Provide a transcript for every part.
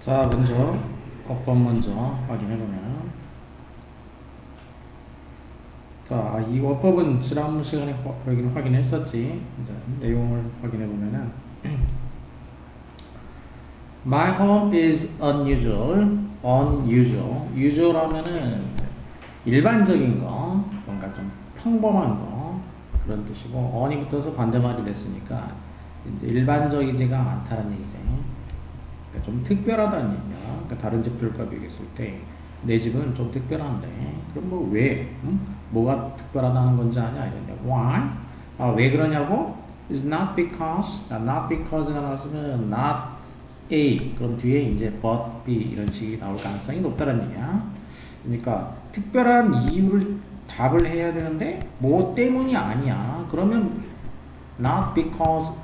자, 먼저 어법 먼저 확인해 보면, 자, 이 어법은 지난 시간에 여기는 확인했었지. 이제 내용을 확인해 보면은, My home is unusual. unusual. usual 하면은 일반적인 거, 뭔가 좀 평범한 거 그런 뜻이고, on이 붙어서 반대말이 됐으니까 이제 일반적이지가 않다는 얘기지. 그러니까 좀 특별하다는 얘기야. 그러니까 다른 집들과 비교했을 때 내 집은 좀 특별한데, 그럼 뭐 왜? 뭐가 특별하다는 건지 아냐? 이런데 why? 왜 그러냐고? It's not because. not because가 나왔으면 not A. 그럼 뒤에 이제 but B 이런 식이 나올 가능성이 높다는 얘기야. 그러니까 특별한 이유를 답을 해야 되는데 뭐 때문이 아니야. 그러면 not because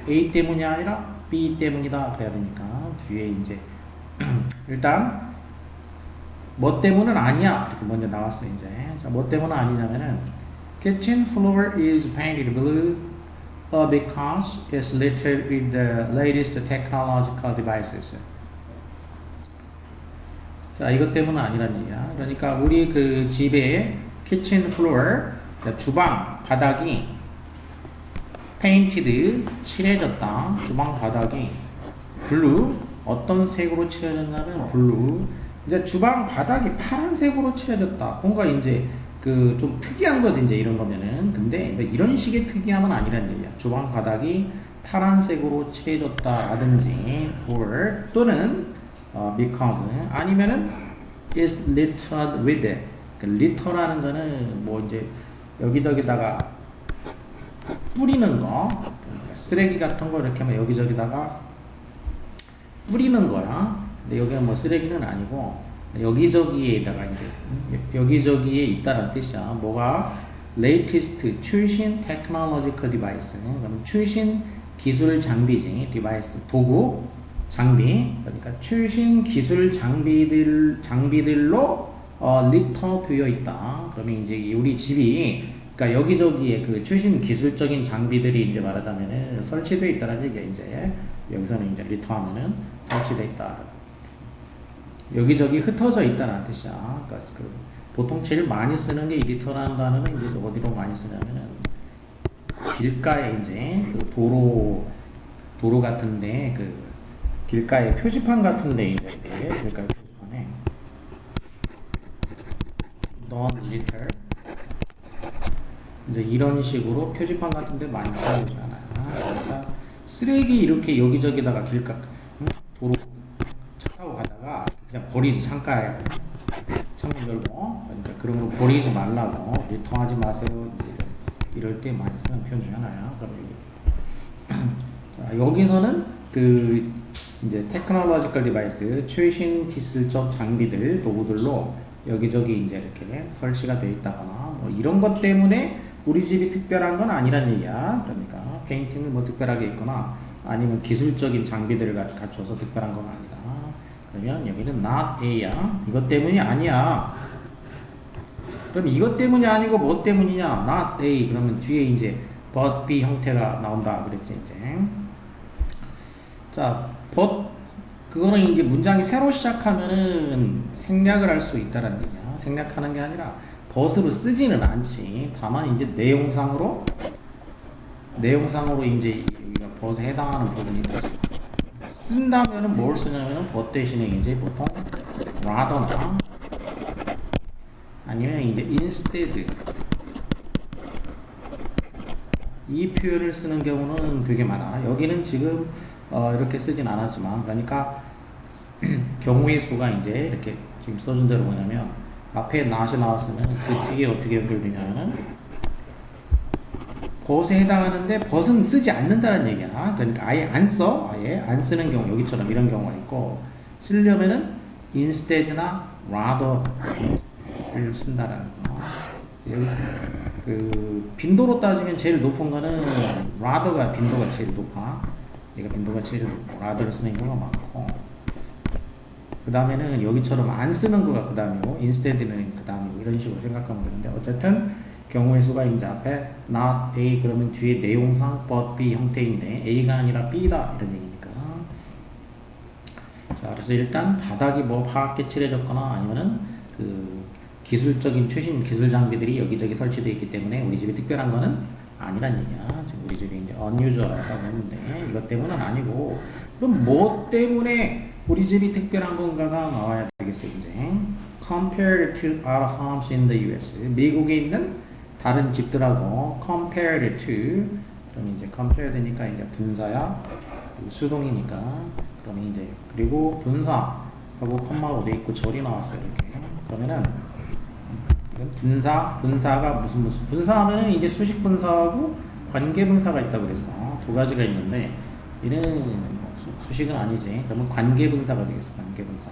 A 때문이 아니라 B 때문이다 그래야 되니까 뒤에 이제 일단 뭐 때문은 아니야 이렇게 먼저 나왔어 이제. 자, 뭐 때문은 아니냐면은 kitchen floor is painted blue because it's littered with the latest technological devices. 자, 이것 때문은 아니란 얘기야. 그러니까 우리 그 집의 kitchen floor, 주방 바닥이 painted, 칠해졌다. 주방 바닥이 blue, 어떤 색으로 칠해졌냐면 blue. 이제 주방 바닥이 파란색으로 칠해졌다. 뭔가 이제 그 좀 특이한 거지 이제 이런 거면은. 근데 이런 식의 특이함은 아니란 얘기야. 주방 바닥이 파란색으로 칠해졌다라든지 or 또는 because 아니면은 is littered with it. 그 litter라는 거는 뭐 이제 여기저기다가 뿌리는 거, 쓰레기 같은 거 이렇게 하면 여기저기다가 뿌리는 거야. 근데 여기는 뭐 쓰레기는 아니고 여기저기에다가 이제 여기저기에 있다는 뜻이야. 뭐가 latest 최신 technological device. 그럼 최신 기술 장비지. device 도구 장비. 그러니까 최신 기술 장비들로 리터 되어 있다. 그러면 이제 우리 집이 그러니까 여기저기에 그 최신 기술적인 장비들이 이제 말하자면은 설치되어 있다는 얘기야. 이제 여기서는 이제 리터하면은 설치되어 있다. 여기저기 흩어져 있다는 뜻이야. 그러니까 그 보통 제일 많이 쓰는 게 이 리터라는 단어는 이제 어디로 많이 쓰냐면은 길가에 이제 그 도로 같은데 그 길가에 표지판 같은데 이제 길가에 표지판에 Don't litter 이제 이런 식으로 표지판 같은데 많이 쓰여지잖아요. 그러니까 쓰레기 이렇게 여기저기다가 길가 도로 차 타고 가다가 그냥 버리지. 창가에 창문 열고 그러니까 그런 거 버리지 말라고 리터하지 마세요. 이럴 때 많이 쓰는 표현 중 하나야. 자, 여기서는 그 이제 테크놀로지컬 디바이스 최신 기술적 장비들 도구들로 여기저기 이제 이렇게 설치가 되어 있다거나 뭐 이런 것 때문에 우리 집이 특별한 건 아니란 얘기야. 그러니까 페인팅을 뭐 특별하게 있거나 아니면 기술적인 장비들을 갖춰서 특별한 건 아니다. 그러면 여기는 not A야. 이것 때문이 아니야. 그럼 이것 때문이 아니고 뭐 때문이냐? not A. 그러면 뒤에 이제 but B 형태가 나온다 그랬지 이제. 자, but 그거는 이제 문장이 새로 시작하면은 생략을 할 수 있다는 얘기야. 생략하는 게 아니라 but으로 쓰지는 않지. 다만 이제 내용상으로 이제 여기가 but에 해당하는 부분이 쓴다면은 뭘 쓰냐면은 but 대신에 이제 보통 rather나 아니면 이제 instead 이 표현을 쓰는 경우는 되게 많아. 여기는 지금 이렇게 쓰진 않았지만 그러니까 경우의 수가 이제 이렇게 지금 써준 대로 뭐냐면 앞에 not이 나왔으면 그 뒤에 어떻게 연결되냐면은 but에 해당하는데 but은 쓰지 않는다는 얘기야. 그러니까 아예 안 쓰는 경우 여기처럼 이런 경우가 있고 쓰려면은 instead나 rather를 쓴다라는 거. 여기 그 빈도로 따지면 제일 높은 거는 rather가 빈도가 제일 높아. 얘가 빈도가 제일 높고 rather를 쓰는 경우가 많고 그 다음에는 여기처럼 안 쓰는 거가 그 다음이고 instead는 그 다음이고 이런 식으로 생각하면 되는데 어쨌든 경우의 수가 이제 앞에 not A 그러면 뒤에 내용상 but B 형태인데 A가 아니라 B다 이런 얘기니까. 자, 자, 그래서 일단 바닥이 뭐 파랗게 칠해졌거나 아니면은 그 기술적인 최신 기술 장비들이 여기저기 설치되어 있기 때문에 우리 집이 특별한 거는 아니란 얘기야. 지금 우리 집이 이제 unusual하다고 했는데 이것 때문은 아니고, 그럼 뭐 때문에 우리 집이 특별한 건가가 나와야 되겠어 이제. Compared to other homes in the US. 미국에 있는 다른 집들하고 compared to, 그럼 이제 compare 되니까 이제 분사야, 수동이니까. 그러면 이제 그리고 분사하고 콤마가 돼 있고 절이 나왔어요 이렇게. 그러면은 이건 분사가 무슨 분사하면은 이제 수식 분사하고 관계 분사가 있다고 그랬어. 두 가지가 있는데 얘는 뭐 수식은 아니지. 그러면 관계 분사가 되겠어. 관계 분사.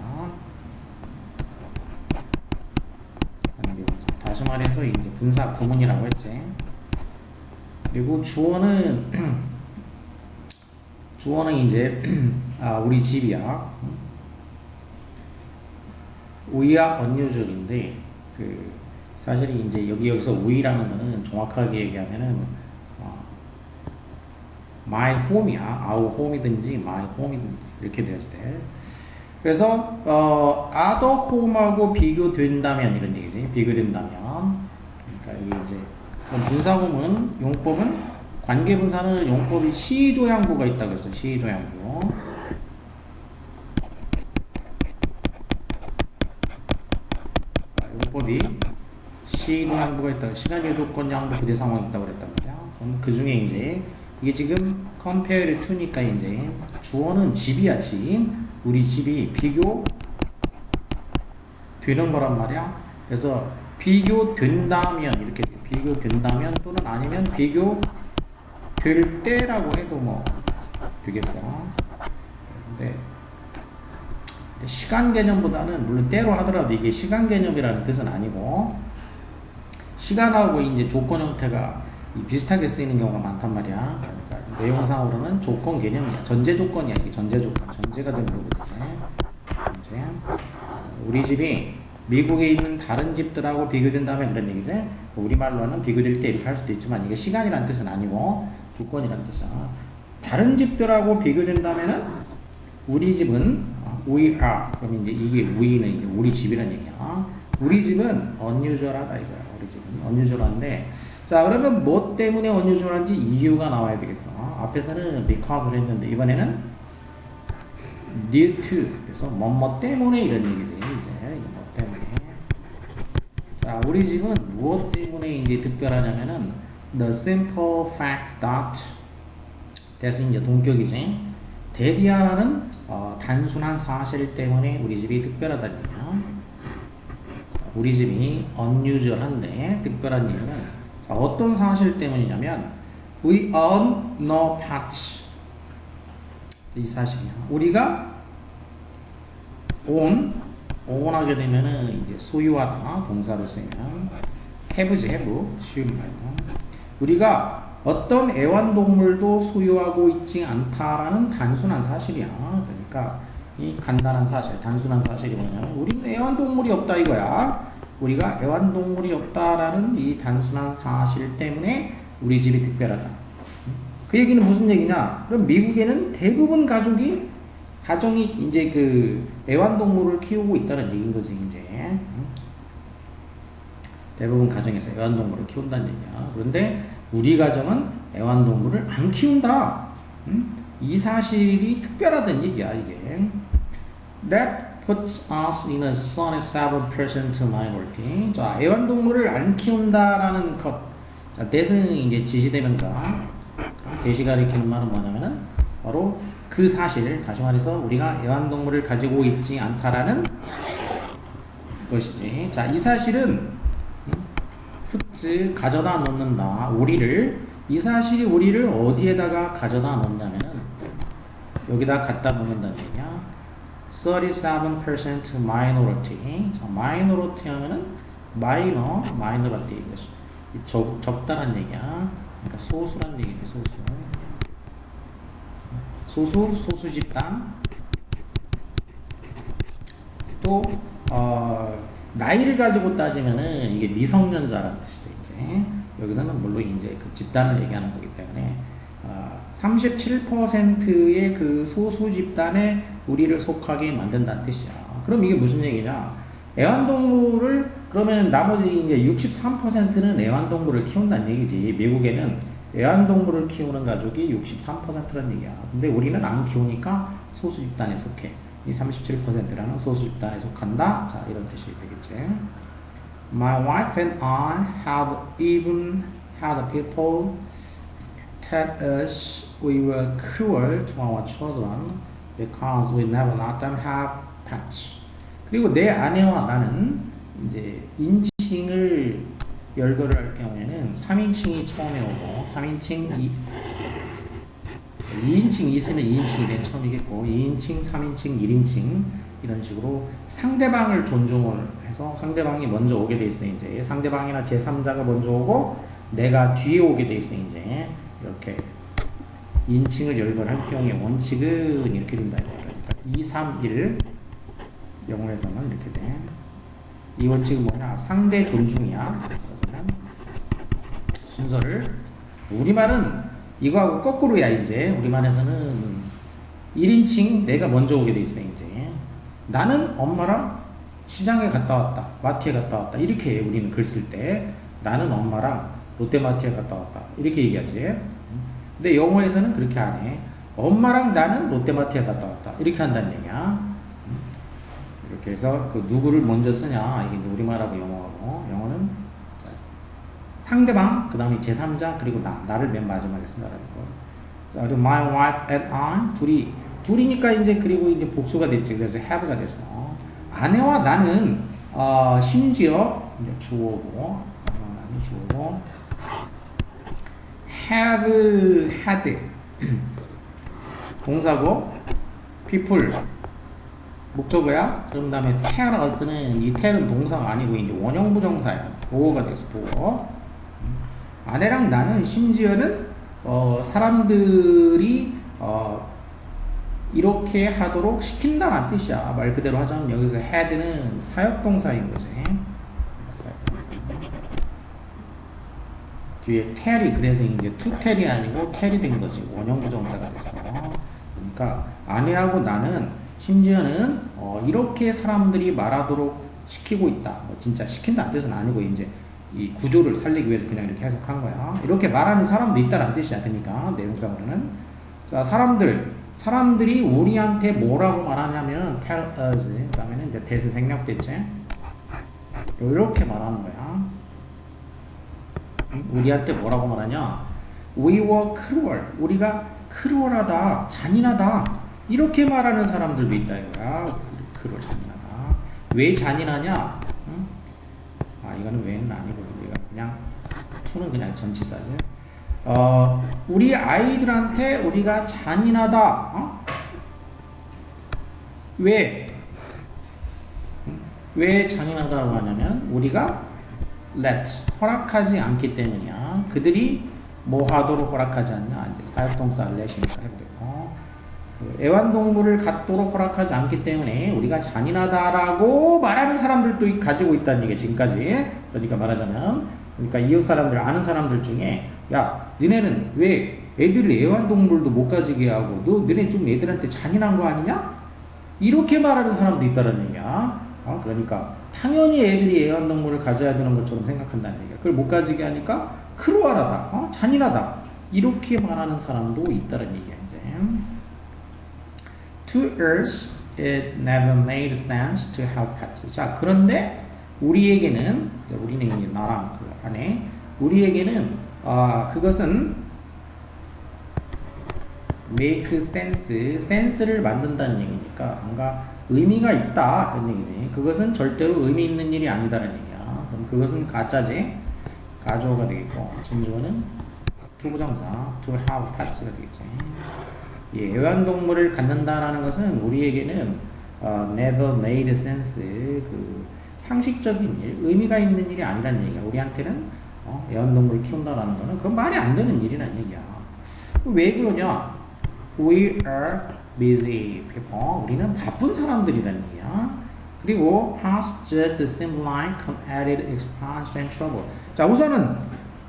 다시 말해서 이제 분사 구문이라고 했지. 그리고 주어는 이제 우리 집이야. 우리야 unusual인데 그 사실이 이제 여기서 우리라는 거는 정확하게 얘기하면은 my home이야. our home이든지 my home이든지 이렇게 돼야 돼. 그래서 other home하고 비교된다면 이런 얘기지. 비교된다면. 그러니까 이게 이제 분사구문 용법은 관계분사는 용법이 시조양구가 있다고 했어. 시조양구. 용법이 시조양구가 있다고, 시간의 조건 양도 부대 상황이 있다고 그랬단 말이야. 그럼 그 중에 이제 이게 지금 compare to니까 이제 주어는 집이야, 집. 우리 집이 비교 되는 거란 말이야. 그래서 비교된다면 이렇게 비교된다면 또는 아니면 비교 될 때라고 해도 뭐 되겠어. 근데 시간 개념보다는 물론 때로 하더라도 이게 시간 개념이라는 뜻은 아니고 시간하고 이제 조건 형태가 비슷하게 쓰이는 경우가 많단 말이야. 그러니까 내용상으로는 조건 개념이야. 전제 조건이야. 이게 전제 조건. 전제가 되는 거거든. 전제. 우리 집이 미국에 있는 다른 집들하고 비교된다면 그런 얘기지. 우리말로는 비교될 때 이렇게 할 수도 있지만 이게 시간이란 뜻은 아니고 조건이란 뜻이야. 다른 집들하고 비교된다면은 우리 집은 we are. 그럼 이제 이게 we는 이제 우리 집이란 얘기야. 우리 집은 unusual하다 이거야. 우리 집은 unusual한데, 자 그러면 뭐 때문에 unusual한지 이유가 나와야 되겠어. 앞에서는 because를 했는데 이번에는 due to. 그래서 뭐 때문에 이런 얘기지. 이제 뭐 때문에. 자 우리 집은 무엇 때문에 이제 특별하냐면은 the simple fact that. 대신 이제 동격이지. 대디아라는 단순한 사실 때문에 우리 집이 특별하다는 얘기야. 우리 집이 unusual한데 특별한 이유는 어떤 사실 때문이냐면 we own no pets. 이 사실이야. 우리가 own하게 되면은 이제 소유하다 동사로 쓰면 have지 have. 쉬운 말로. 우리가 어떤 애완동물도 소유하고 있지 않다라는 단순한 사실이야. 그러니까 이 간단한 사실, 단순한 사실이 뭐냐면 우리는 애완동물이 없다 이거야. 우리가 애완동물이 없다라는 이 단순한 사실 때문에 우리 집이 특별하다. 그 얘기는 무슨 얘기냐? 그럼 미국에는 대부분 가정이 이제 그 애완동물을 키우고 있다는 얘기인 거지 이제. 대부분 가정에서 애완동물을 키운다는 얘기야. 그런데 우리 가정은 애완동물을 안 키운다. 이 사실이 특별하다는 얘기야 이게. That puts us in a 37% minority. 자, 애완동물을 안 키운다라는 것. 자, that은 이제 지시대명사. 대시 가리키는 말은 뭐냐면은 바로 그 사실. 다시 말해서 우리가 애완동물을 가지고 있지 않다라는 것이지. 자, 이 사실은 puts 가져다 놓는다. 이 사실이 우리를 어디에다가 가져다 놓냐면은 여기다 갖다 놓는다는 얘기야. 37% minority. 자, minority 하면은 minority. 적다란 얘기야. 그러니까 소수란 얘기네, 소수 집단. 또 나이를 가지고 따지면은 이게 미성년자라는 뜻이죠. 이제 여기서는 물론 이제 그 집단을 얘기하는 거기 때문에 37%의 그 소수 집단의 우리를 속하게 만든다는 뜻이야. 그럼 이게 무슨 얘기냐? 애완동물을 그러면 나머지 이제 63%는 애완동물을 키운다는 얘기지. 미국에는 애완동물을 키우는 가족이 63%란 얘기야. 근데 우리는 안 키우니까 소수 집단에 속해. 이 37%라는 소수 집단에 속한다. 자, 이런 뜻이 되겠지. My wife and I have even had people tell us we were cruel to our children because we never let them have pets. 그리고 내 아내와 나는 이제 인칭을 열거를 할 경우에는 3인칭이 처음에 오고 3인칭 2인칭 있으면 2인칭이 맨 처음이겠고 2인칭, 3인칭, 1인칭 이런 식으로 상대방을 존중을 해서 상대방이 먼저 오게 돼 있어. 이제 상대방이나 제3자가 먼저 오고 내가 뒤에 오게 돼 있어. 이제 이렇게 인칭을 열거할 경우에 원칙은 이렇게 된다. 그러니까 2, 3, 1 영어에서는 이렇게 돼. 이 원칙은 뭐냐? 상대 존중이야. 그러면 순서를 우리말은 이거하고 거꾸로야. 이제 우리말에서는 1인칭 내가 먼저 오게 돼 있어. 이제 나는 엄마랑 시장에 갔다 왔다, 마트에 갔다 왔다 이렇게 우리는 글 쓸 때 나는 엄마랑 롯데마트에 갔다 왔다 이렇게 얘기하지. 근데 영어에서는 그렇게 안 해. 엄마랑 나는 롯데마트에 갔다 왔다 이렇게 한다는 얘기야. 이렇게 해서 그 누구를 먼저 쓰냐 이게 우리말하고 영어하고 영어는 상대방 그 다음에 제3자 그리고 나를 맨 마지막에 쓴다라는 거. 자, 그리고 my wife and I 둘이니까 이제 그리고 이제 복수가 됐지. 그래서 have가 됐어. 아내와 나는 심지어 이제 주어고 나는 주어고 have had 동사고 people 목적어야. 그런 다음에 tell us는 이 tell은 동사가 아니고 이제 원형 부정사야. 보어가 됐어. 보어. 아내랑 나는 심지어는 사람들이 이렇게 하도록 시킨다는 뜻이야. 말 그대로 하자면 여기서 had는 사역동사인 거지. 사역동사. 뒤에 tell이 그래서 이제 to tell이 아니고 tell이 된 거지. 원형 부정사가 됐어. 그러니까 아내하고 나는 심지어는 이렇게 사람들이 말하도록 시키고 있다. 뭐 진짜 시킨다는 뜻은 아니고 이제 이 구조를 살리기 위해서 그냥 이렇게 해석한 거야. 이렇게 말하는 사람도 있다는 뜻이야. 그러니까 내용상으로는 자 사람들이 우리한테 뭐라고 말하냐면 tell us 그 다음에는 이제 대수 생략됐지. 이렇게 말하는 거야. 우리한테 뭐라고 말하냐? We were cruel. 우리가 크루얼하다, 잔인하다. 이렇게 말하는 사람들도 있다 이거야. 크루얼 잔인하다. 왜 잔인하냐? 응? 이거는 왜는 아니고 우리가 그냥 to는 그냥 전치사지. 우리 아이들한테 우리가 잔인하다. 왜? 왜 잔인하다고 하냐면 우리가 let 허락하지 않기 때문이야. 그들이 뭐 하도록 허락하지 않냐? 이제 사역동사 let이니까 해보겠고 애완동물을 갖도록 허락하지 않기 때문에 우리가 잔인하다라고 말하는 사람들도 가지고 있다는 얘기 지금까지. 그러니까 말하자면 그러니까 이웃 사람들 아는 사람들 중에 야 너네는 왜 애들 애완동물도 못 가지게 하고 너네 좀 애들한테 잔인한 거 아니냐? 이렇게 말하는 사람도 있다는 얘기야. 그러니까 당연히 애들이 애완동물을 가져야 되는 것처럼 생각한다는 얘기야. 그걸 못 가지게 하니까 크루얼하다, 잔인하다 이렇게 말하는 사람도 있다는 얘기야. 이제 To us, it never made sense to have pets. 자, 그런데 우리에게는 우리는 이제 나랑 그 안에 우리에게는 그것은 make sense, sense를 만든다는 얘기니까 뭔가 의미가 있다 그런 얘기지. 그것은 절대로 의미 있는 일이 아니다라는 얘기야. 그럼 그것은 가짜지. 가조가 되겠고 진주어는 투부정사 to have pets가 되겠지. 애완동물을 갖는다라는 것은 우리에게는 never made sense 그 상식적인 일, 의미가 있는 일이 아니라는 얘기야. 우리한테는 애완동물을 키운다라는 거는 그건 말이 안 되는 일이라는 얘기야. 왜 그러냐? We are busy people. 우리는 바쁜 사람들이라는 얘기야. 그리고 has just seemed like added expense and trouble. 자, 우선은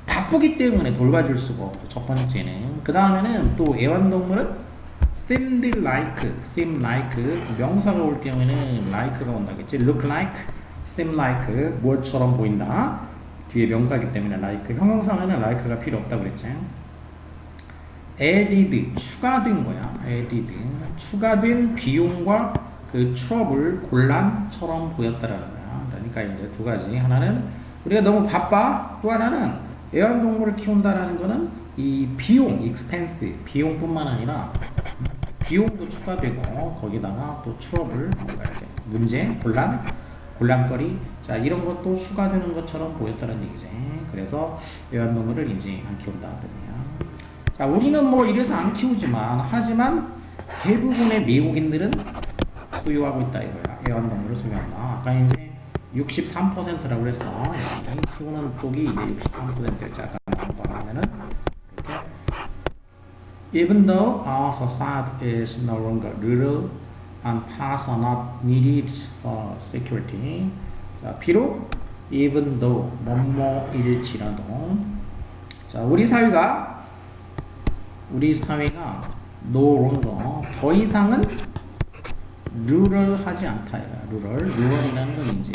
바쁘기 때문에 돌봐줄 수가 없고 첫 번째는. 그 다음에는 또 애완동물은 seem like 명사가 올 경우에는 like가 온다겠지. look like, seem like 뭘처럼 보인다. 뒤에 명사기 때문에 like. 형용사는 like가 필요 없다고 그랬지. added 추가된 거야. added 추가된 비용과 그 트러블 곤란처럼 보였다라는 거야. 그러니까 이제 두 가지. 하나는 우리가 너무 바빠. 또 하나는 애완동물을 키운다라는 거는 이 비용, expense 비용뿐만 아니라 비용도 추가되고 거기다가 또 트러블, 뭔가 이렇게 문제, 곤란거리, 자 이런 것도 추가되는 것처럼 보였다는 얘기지. 그래서 애완동물을 이제 안 키운다 그러냐. 자 우리는 뭐 이래서 안 키우지만 하지만 대부분의 미국인들은 소유하고 있다 이거야. 애완동물을 소유한다. 아까 이제 63%라고 그랬어. 키우는 쪽이 이제 63%였지. 아까 나오면은 Even though our society is no longer rural and paths are not needed for security. 자, 비록 even though 뭐뭐일지라도 자, 우리 사회가 no longer 더 이상은 룰을하지 않다. 룰이라는 건 이제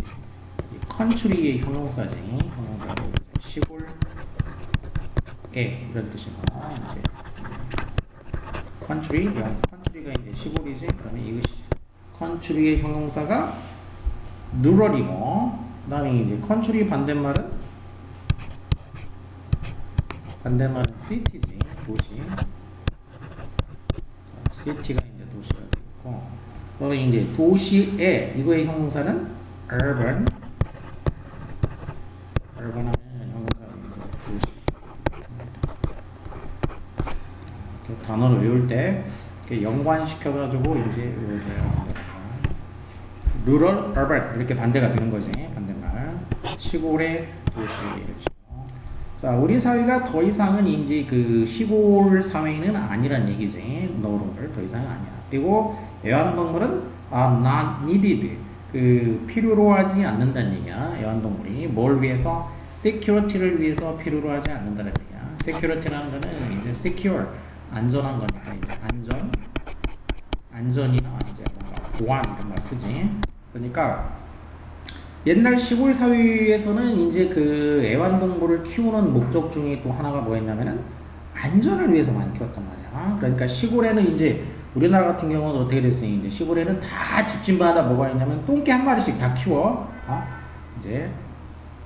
컨트리의 형용사지. 형용사로 시골에 이런 뜻이고 이제 컨트리가 이제 시골이지. 그러면 이것이 컨트리의 형용사가 룰이고 그다음에 이제 컨트리 반대말은 시티지. 도시. 시티가 이제 도시가 되고 그러면 이제 도시의 이거의 형용사는 urban 하면 형용사는 도시. 이렇게 단어를 외울 때 이렇게 연관시켜가지고 이제 외워줘요. rural, urban 이렇게 반대가 되는 거지. 반대말 시골의 도시. 그렇죠. 자, 우리 사회가 더 이상은 이제 그 시골 사회는 아니란 얘기지. 노로를 더 이상은 아니야. 그리고 애완동물은 not needed. 그 필요로 하지 않는다는 얘기야. 애완동물이 뭘 위해서? security를 위해서 필요로 하지 않는다는 얘기야. security라는 거는 이제 secure 안전한 거니까 이제 안전이나 이제 뭔가 보안 이런 말 쓰지. 그러니까 옛날 시골 사회에서는 이제 그 애완동물을 키우는 목적 중에 또 하나가 뭐였냐면은 안전을 위해서 많이 키웠단 말이야. 그러니까 시골에는 이제 우리나라 같은 경우는 어떻게 됐어요? 이제 시골에는 다 집집마다 뭐가 있냐면 똥개 한 마리씩 다 키워. 이제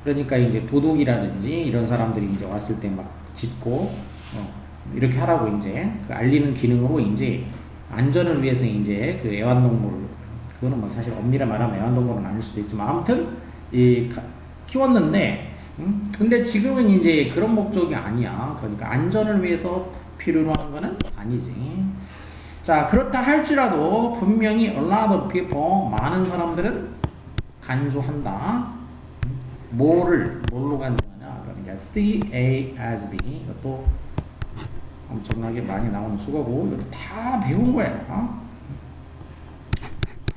그러니까 이제 도둑이라든지 이런 사람들이 이제 왔을 때 막 짖고 이렇게 하라고 이제 그 알리는 기능으로 이제 안전을 위해서 이제 그 애완동물 그거는 뭐 사실 엄밀히 말하면 애완동물은 아닐 수도 있지만 아무튼 키웠는데 근데 지금은 이제 그런 목적이 아니야. 그러니까 안전을 위해서 필요로 하는 거는 아니지. 자 그렇다 할지라도 분명히 a lot of people 많은 사람들은 간주한다. 뭘로 간주하냐? 그럼 이제 CASB 이것도 엄청나게 많이 나오는 수거고 이것도 다 배운 거야.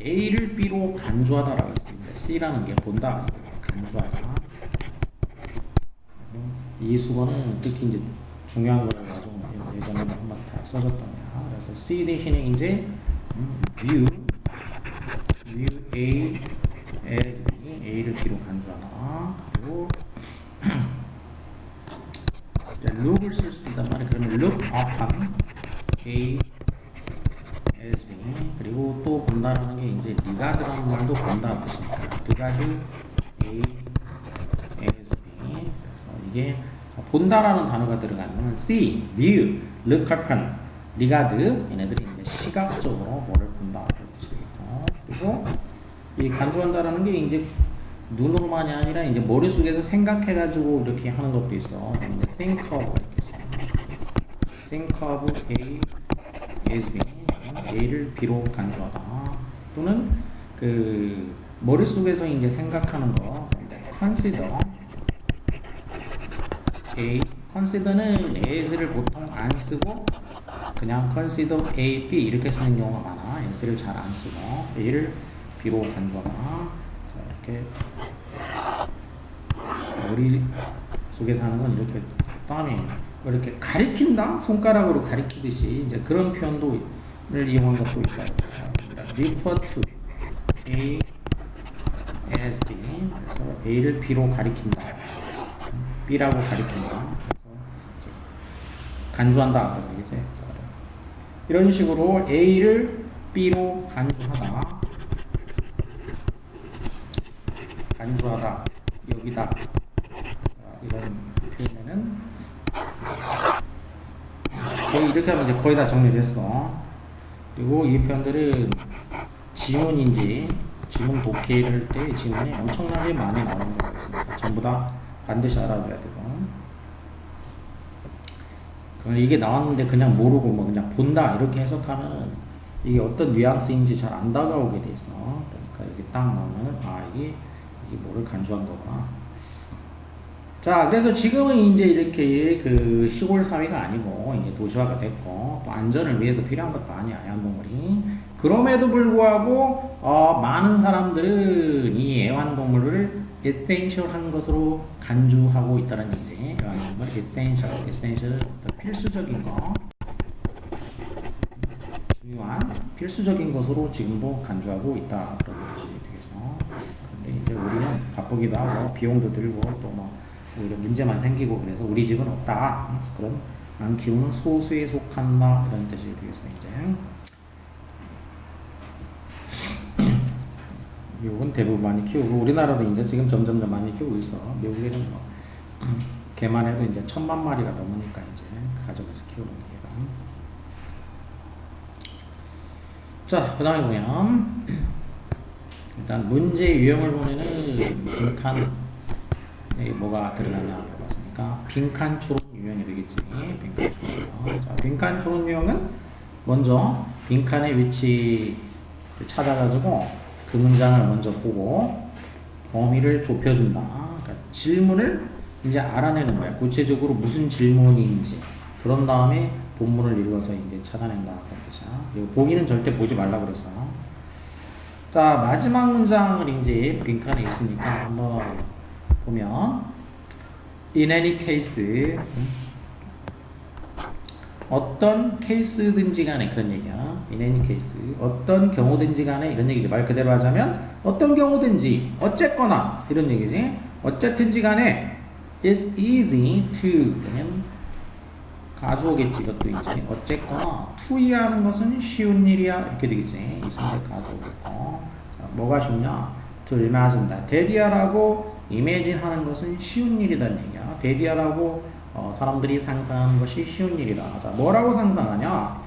A를 B로 간주하다라고 했습니다. C라는 게 본다, 간주하다. 이 수거는 특히 이제 중요한 거라 가지고 예전에 한번 다 써줬던 거야. 그래서 C 대신에 이제 view A as B, A를 B로 간주하다. 그리고 look을 쓸 수도 있단 말이야. 그러면 look upon A as B. 그리고 또 본다라는 게 이제 regard라는 말도 본다 뜻이니까 regard A as B. 그래서 이게 본다라는 단어가 들어가면 see, view, look upon, regard 얘네들이 이제 시각적으로 뭐를 본다 그런 뜻이 되겠고 그리고 이 간주한다라는 게 이제 눈으로만이 아니라 이제 머릿속에서 생각해가지고 이렇게 하는 것도 있어. think of가 있겠어. think of A as B. A를 B로 간주하다. 또는 그 머릿속에서 이제 생각하는 거. consider A. consider는 as를 보통 안 쓰고 그냥 consider A, B 이렇게 쓰는 경우가 많아. s를 잘 안 쓰고 A를 B로 간주하다. 자, 이렇게 머릿속에서 하는 건 이렇게 다음에 이렇게 가리킨다? 손가락으로 가리키듯이 이제 그런 표현도 이용한 것도 있다. refer to A as B. 그래서 A를 B로 가리킨다. B라고 가리킨다. 그래서 간주한다. 이제 이런 식으로 A를 B로 간주하다. 간주하다. 여기다. 이런 표현에는 거의 이렇게 하면 이제 거의 다 정리됐어. 그리고 이 표현들은 지문인지 지문 독해를 할 때 지문이 엄청나게 많이 나오는 거가 있습니다. 전부 다 반드시 알아둬야 되고. 그럼 이게 나왔는데 그냥 모르고 뭐 그냥 본다 이렇게 해석하면 이게 어떤 뉘앙스인지 잘 안 다가오게 돼 있어. 그러니까 이게 딱 나오면 아 이게 뭐를 간주한 거구나. 자, 그래서 지금은 이제 이렇게 그 시골 사회가 아니고 이제 도시화가 됐고 또 안전을 위해서 필요한 것도 아니야 애완동물이. 그럼에도 불구하고 많은 사람들은 이 애완동물을 에센셜한 것으로 간주하고 있다는 얘기지. 애완동물 에센셜 필수적인 거, 중요한 필수적인 것으로 지금도 간주하고 있다 그런 뜻이 되겠어. 근데 이제 우리는 바쁘기도 하고 비용도 들고 또 뭐 오히려 문제만 생기고 그래서 우리 집은 없다. 그런 안 키우는 소수에 속한다 이런 뜻이 되겠어요. 이제 미국은 대부분 많이 키우고 우리나라도 이제 지금 점점 많이 키우고 있어. 미국에는 뭐 개만 해도 이제 1000만 마리가 넘으니까 이제 가정에서 키우는 개가. 자, 그 다음에 보면 일단 문제 유형을 보면은 빈칸 뭐가 들어가냐 물어봤으니까 빈칸 추론 유형이 되겠지. 빈칸 추론. 자, 빈칸 추론 유형은 먼저 빈칸의 위치를 찾아가지고 그 문장을 먼저 보고 범위를 좁혀준다. 그러니까 질문을 이제 알아내는 거야. 구체적으로 무슨 질문인지. 그런 다음에 본문을 읽어서 이제 찾아낸다. 그런 뜻이야. 그리고 보기는 절대 보지 말라 그랬어. 자, 마지막 문장을 이제 빈칸에 있으니까 한번 보면 in any case 어떤 케이스든지 간에 그런 얘기야. in any case 어떤 경우든지 간에 이런 얘기지. 말 그대로 하자면 어떤 경우든지 어쨌거나 이런 얘기지. 어쨌든지 간에 it's easy to 그러면 가주어겠지. 이것도 이제 어쨌거나 to 하는 것은 쉬운 일이야 이렇게 되겠지. 이 상태 가주어겠고. 자, 뭐가 쉽냐? to imagine 대디하라고 imagine 하는 것은 쉬운 일이라는 얘기야. 대디하라고 사람들이 상상하는 것이 쉬운 일이다. 자, 뭐라고 상상하냐?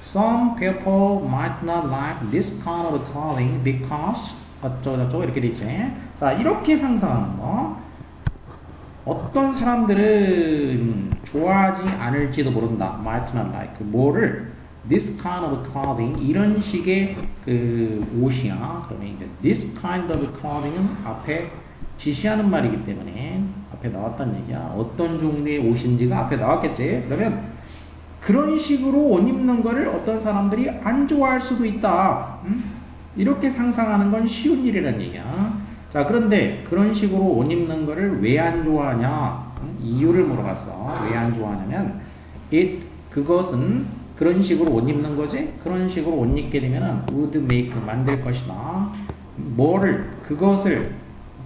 Some people might not like this kind of clothing because 어쩌고저쩌고 이렇게 되지. 자, 이렇게 상상하는 거. 어떤 사람들은 좋아하지 않을지도 모른다. might not like 뭐를 this kind of clothing 이런 식의 그 옷이야. 그러면 이제 this kind of clothing은 앞에 지시하는 말이기 때문에 앞에 나왔다는 얘기야. 어떤 종류의 옷인지가 앞에 나왔겠지. 그러면 그런 식으로 옷 입는 거를 어떤 사람들이 안 좋아할 수도 있다. 이렇게 상상하는 건 쉬운 일이라는 얘기야. 자, 그런데 그런 식으로 옷 입는 거를 왜 안 좋아하냐? 이유를 물어봤어. 왜 안 좋아하냐면 그것은 그런 식으로 옷 입는 거지. 그런 식으로 옷 입게 되면은 would make 만들 것이다. 뭐를 그것을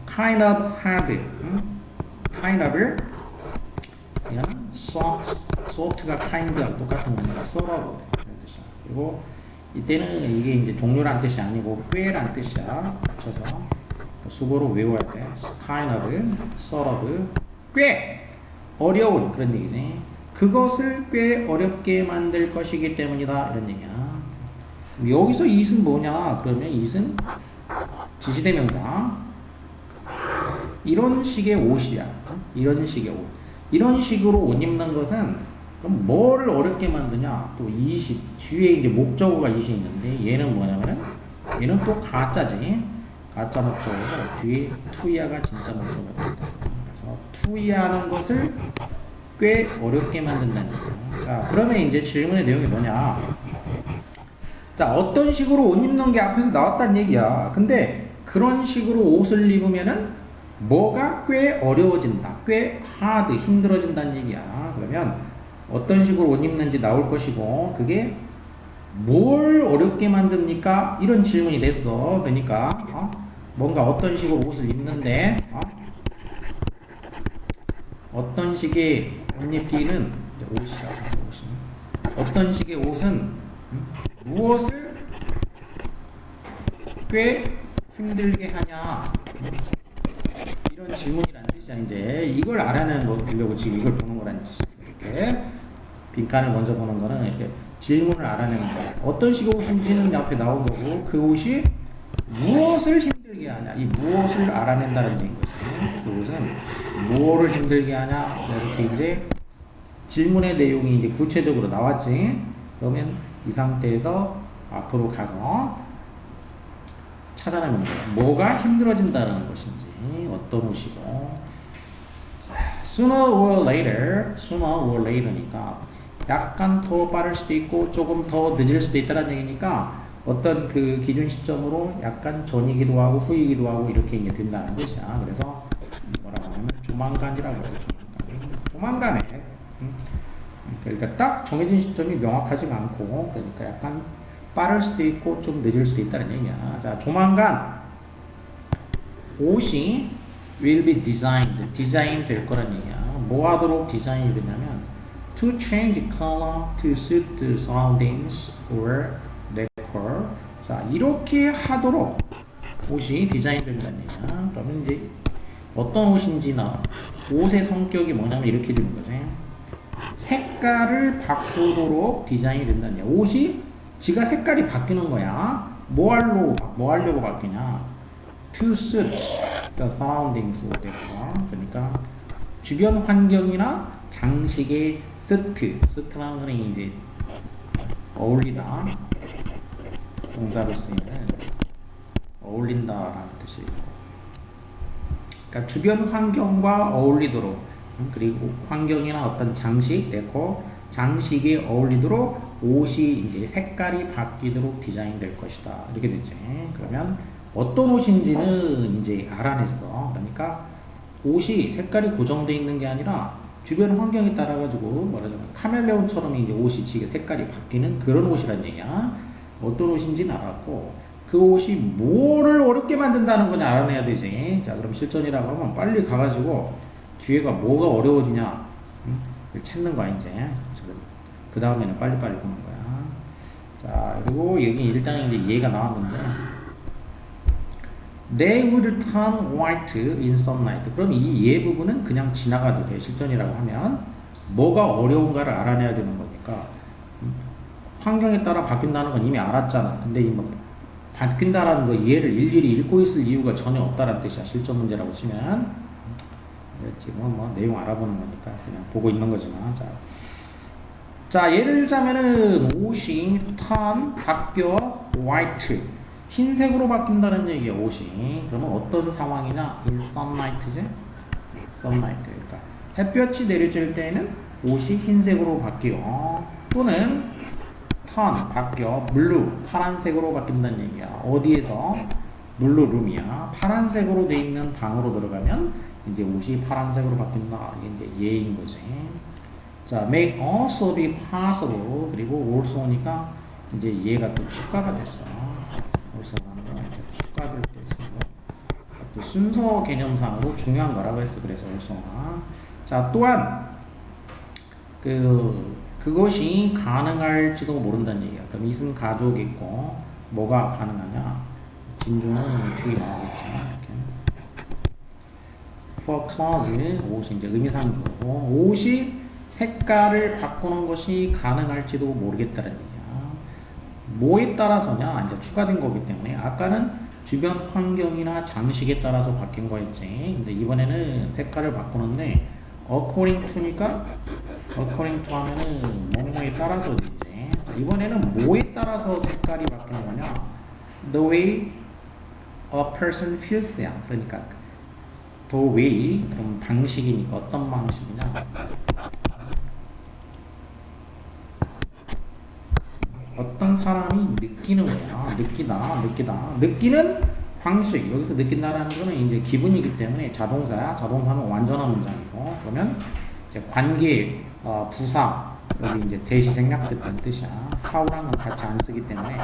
kind of hard, kind of을 이거는 sort가 kind랑 똑같은 겁니다. sort of 이런 뜻이야. 그리고 이때는 이게 이제 종류란 뜻이 아니고 꽤란 뜻이야. 맞춰서 수고로 외워야 돼. kind of, sort of, 꽤 어려운 그런 얘기지. 그것을 꽤 어렵게 만들 것이기 때문이다 이런 얘기야. 여기서 it은 뭐냐? 그러면 it은 지시대명사. 이런 식의 옷이야. 이런 식의 옷. 이런 식으로 옷 입는 것은 그럼 뭐를 어렵게 만드냐? 또 it이 뒤에 이제 목적어가 it이 있는데 얘는 뭐냐면은 얘는 또 가짜지. 가짜 목적어고 뒤에 투이아가 진짜 목적어가 됩니다. 그래서 투이아하는 것을 꽤 어렵게 만든다는 거예요. 자, 그러면 이제 질문의 내용이 뭐냐? 자, 어떤 식으로 옷 입는 게 앞에서 나왔다는 얘기야. 근데 그런 식으로 옷을 입으면은 뭐가 꽤 어려워진다. 꽤 hard, 힘들어진다는 얘기야. 그러면 어떤 식으로 옷 입는지 나올 것이고 그게 뭘 어렵게 만듭니까? 이런 질문이 됐어. 그러니까 뭔가 어떤 식으로 옷을 입는데 어떤 식의 옷 입기는 옷이다. 어떤 식의 옷은 무엇을 꽤 힘들게 하냐 이런 질문이라는 뜻이야. 이제 이걸 알아내려고 지금 이걸 보는 거라는 뜻이야. 이렇게 빈칸을 먼저 보는 거는 이렇게 질문을 알아내는 거야. 어떤 식의 옷인지는 앞에 나온 거고 그 옷이 무엇을 힘들게 하냐 이 무엇을 알아낸다는 얘기인 거지. 그 옷은 무엇을 힘들게 하냐 이렇게 이제 질문의 내용이 이제 구체적으로 나왔지. 그러면 이 상태에서 앞으로 가서 찾아내면 돼요. 뭐가 힘들어진다는 것인지 어떤 옷이고. Sooner or later니까 약간 더 빠를 수도 있고 조금 더 늦을 수도 있다는 얘기니까 어떤 그 기준 시점으로 약간 전이기도 하고 후이기도 하고 이렇게 이제 된다는 뜻이야. 그래서 뭐라고 하냐면 조만간이라고 해요. 조만간에. 그러니까 딱 정해진 시점이 명확하지가 않고 그러니까 약간 빠를 수도 있고 좀 늦을 수도 있다는 얘기야. 자, 조만간 옷이 will be designed, 디자인 될 거란 얘기야. 뭐 하도록 디자인이 되냐면 to change color to suit the surroundings or decor. 자, 이렇게 하도록 옷이 디자인 된다는 얘기야. 그러면 이제 어떤 옷인지나 옷의 성격이 뭐냐면 이렇게 되는 거지. 색깔을 바꾸도록 디자인이 된다는 얘기야. 옷이 지가 색깔이 바뀌는 거야. 뭐 하려고 바뀌냐? To suit the surroundings or decor. 그러니까 주변 환경이나 장식의 스트라는 거는 이제 어울리다 동사로 쓰이는 어울린다라는 뜻이 있고, 그러니까 주변 환경과 어울리도록 그리고 환경이나 어떤 장식, 데코, 장식에 어울리도록 옷이 이제 색깔이 바뀌도록 디자인될 것이다. 이렇게 됐지. 그러면 어떤 옷인지는 이제 알아냈어. 그러니까 옷이 색깔이 고정되어 있는 게 아니라 주변 환경에 따라 가지고 말하자면 카멜레온처럼 이제 옷이 지게 색깔이 바뀌는 그런 옷이란 얘기야. 어떤 옷인지는 알았고 그 옷이 뭐를 어렵게 만든다는 거냐 알아내야 되지. 자, 그럼 실전이라고 하면 빨리 가가지고 뒤에가 뭐가 어려워지냐 찾는 거야 이제. 그 다음에는 빨리빨리 보는 거야. 자, 그리고 여기 1장에 이제 얘가 나왔는데 They would turn white in sunlight. 그럼 이 예 부분은 그냥 지나가도 돼. 실전이라고 하면 뭐가 어려운가를 알아내야 되는 거니까 환경에 따라 바뀐다는 건 이미 알았잖아. 근데 이 뭐 바뀐다라는 거 얘를 일일이 읽고 있을 이유가 전혀 없다라는 뜻이야. 실전 문제라고 치면 지금은 뭐 내용 알아보는 거니까 그냥 보고 있는 거지만. 자, 예를 들자면은 옷이 turn 바뀌어 white 흰색으로 바뀐다는 얘기야. 옷이. 그러면 어떤 상황이냐? sunlight지? sunlight. 그러니까 햇볕이 내려질 때에는 옷이 흰색으로 바뀌고 또는 turn 바뀌어 blue 파란색으로 바뀐다는 얘기야. 어디에서? blue room이야. 파란색으로 돼 있는 방으로 들어가면 이제 옷이 파란색으로 바뀐다. 이게 이제 예인 거지. 자, make also be possible. 그리고 also니까 이제 얘가 또 추가가 됐어. 추가될 때 있어. 순서 개념상으로 중요한 거라고 했어. 그래서 also가. 자, 또한 그것이 가능할지도 모른다는 얘기야. 그럼 이승 가족이고 뭐가 가능하냐? 진주는 뒤에 나오겠지. 이렇게. For clothes 옷이 이제 의미상주고 옷이 색깔을 바꾸는 것이 가능할지도 모르겠다는 얘기야. 뭐에 따라서냐? 이제 추가된 거기 때문에 아까는 주변 환경이나 장식에 따라서 바뀐 거였지. 근데 이번에는 색깔을 바꾸는데 according to니까 according to 하면은 뭐뭐에 따라서 이제 이번에는 뭐에 따라서 색깔이 바뀌는 거냐? The way a person feels야. 그러니까 the way 그럼 방식이니까 어떤 방식이냐? 어떤 사람이 느끼는 거야. 느끼는 방식. 여기서 느낀다라는 거는 이제 기분이기 때문에 자동사야. 자동사는 완전한 문장이고. 그러면 이제 관계, 부사, 여기 이제 대시 생략됐다는 뜻이야. how랑은 같이 안 쓰기 때문에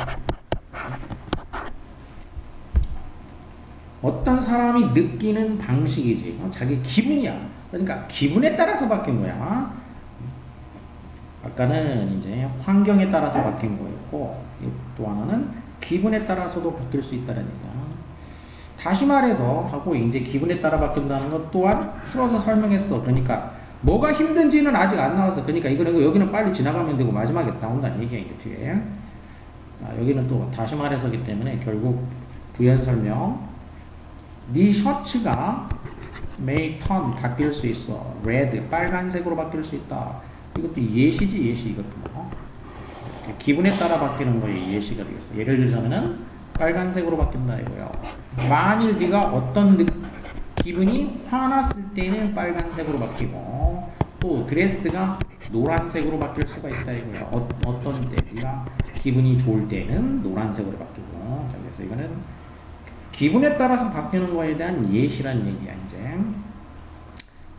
어떤 사람이 느끼는 방식이지. 자기 기분이야. 그러니까 기분에 따라서 바뀐 거야. 아까는 이제 환경에 따라서 바뀐 거였고 또 하나는 기분에 따라서도 바뀔 수 있다는 얘기야. 다시 말해서 하고 이제 기분에 따라 바뀐다는 것 또한 풀어서 설명했어. 그러니까 뭐가 힘든지는 아직 안 나왔어. 그러니까 이거는 여기는 빨리 지나가면 되고 마지막에 나온다는 얘기야. 이게 뒤에. 여기는 또 다시 말해서기 때문에 결국 부연 설명. 네 셔츠가 may turn 바뀔 수 있어. red 빨간색으로 바뀔 수 있다. 이것도 예시지 예시 이것도 뭐. 기분에 따라 바뀌는 거에 예시가 되겠어. 예를 들자면은 빨간색으로 바뀐다 이거요. 만일 네가 어떤 기분이 화났을 때는 빨간색으로 바뀌고 또 드레스가 노란색으로 바뀔 수가 있다 이거요. 어떤 때 네가 기분이 좋을 때는 노란색으로 바뀌고. 자, 그래서 이거는 기분에 따라서 바뀌는 거에 대한 예시란 얘기야 이제.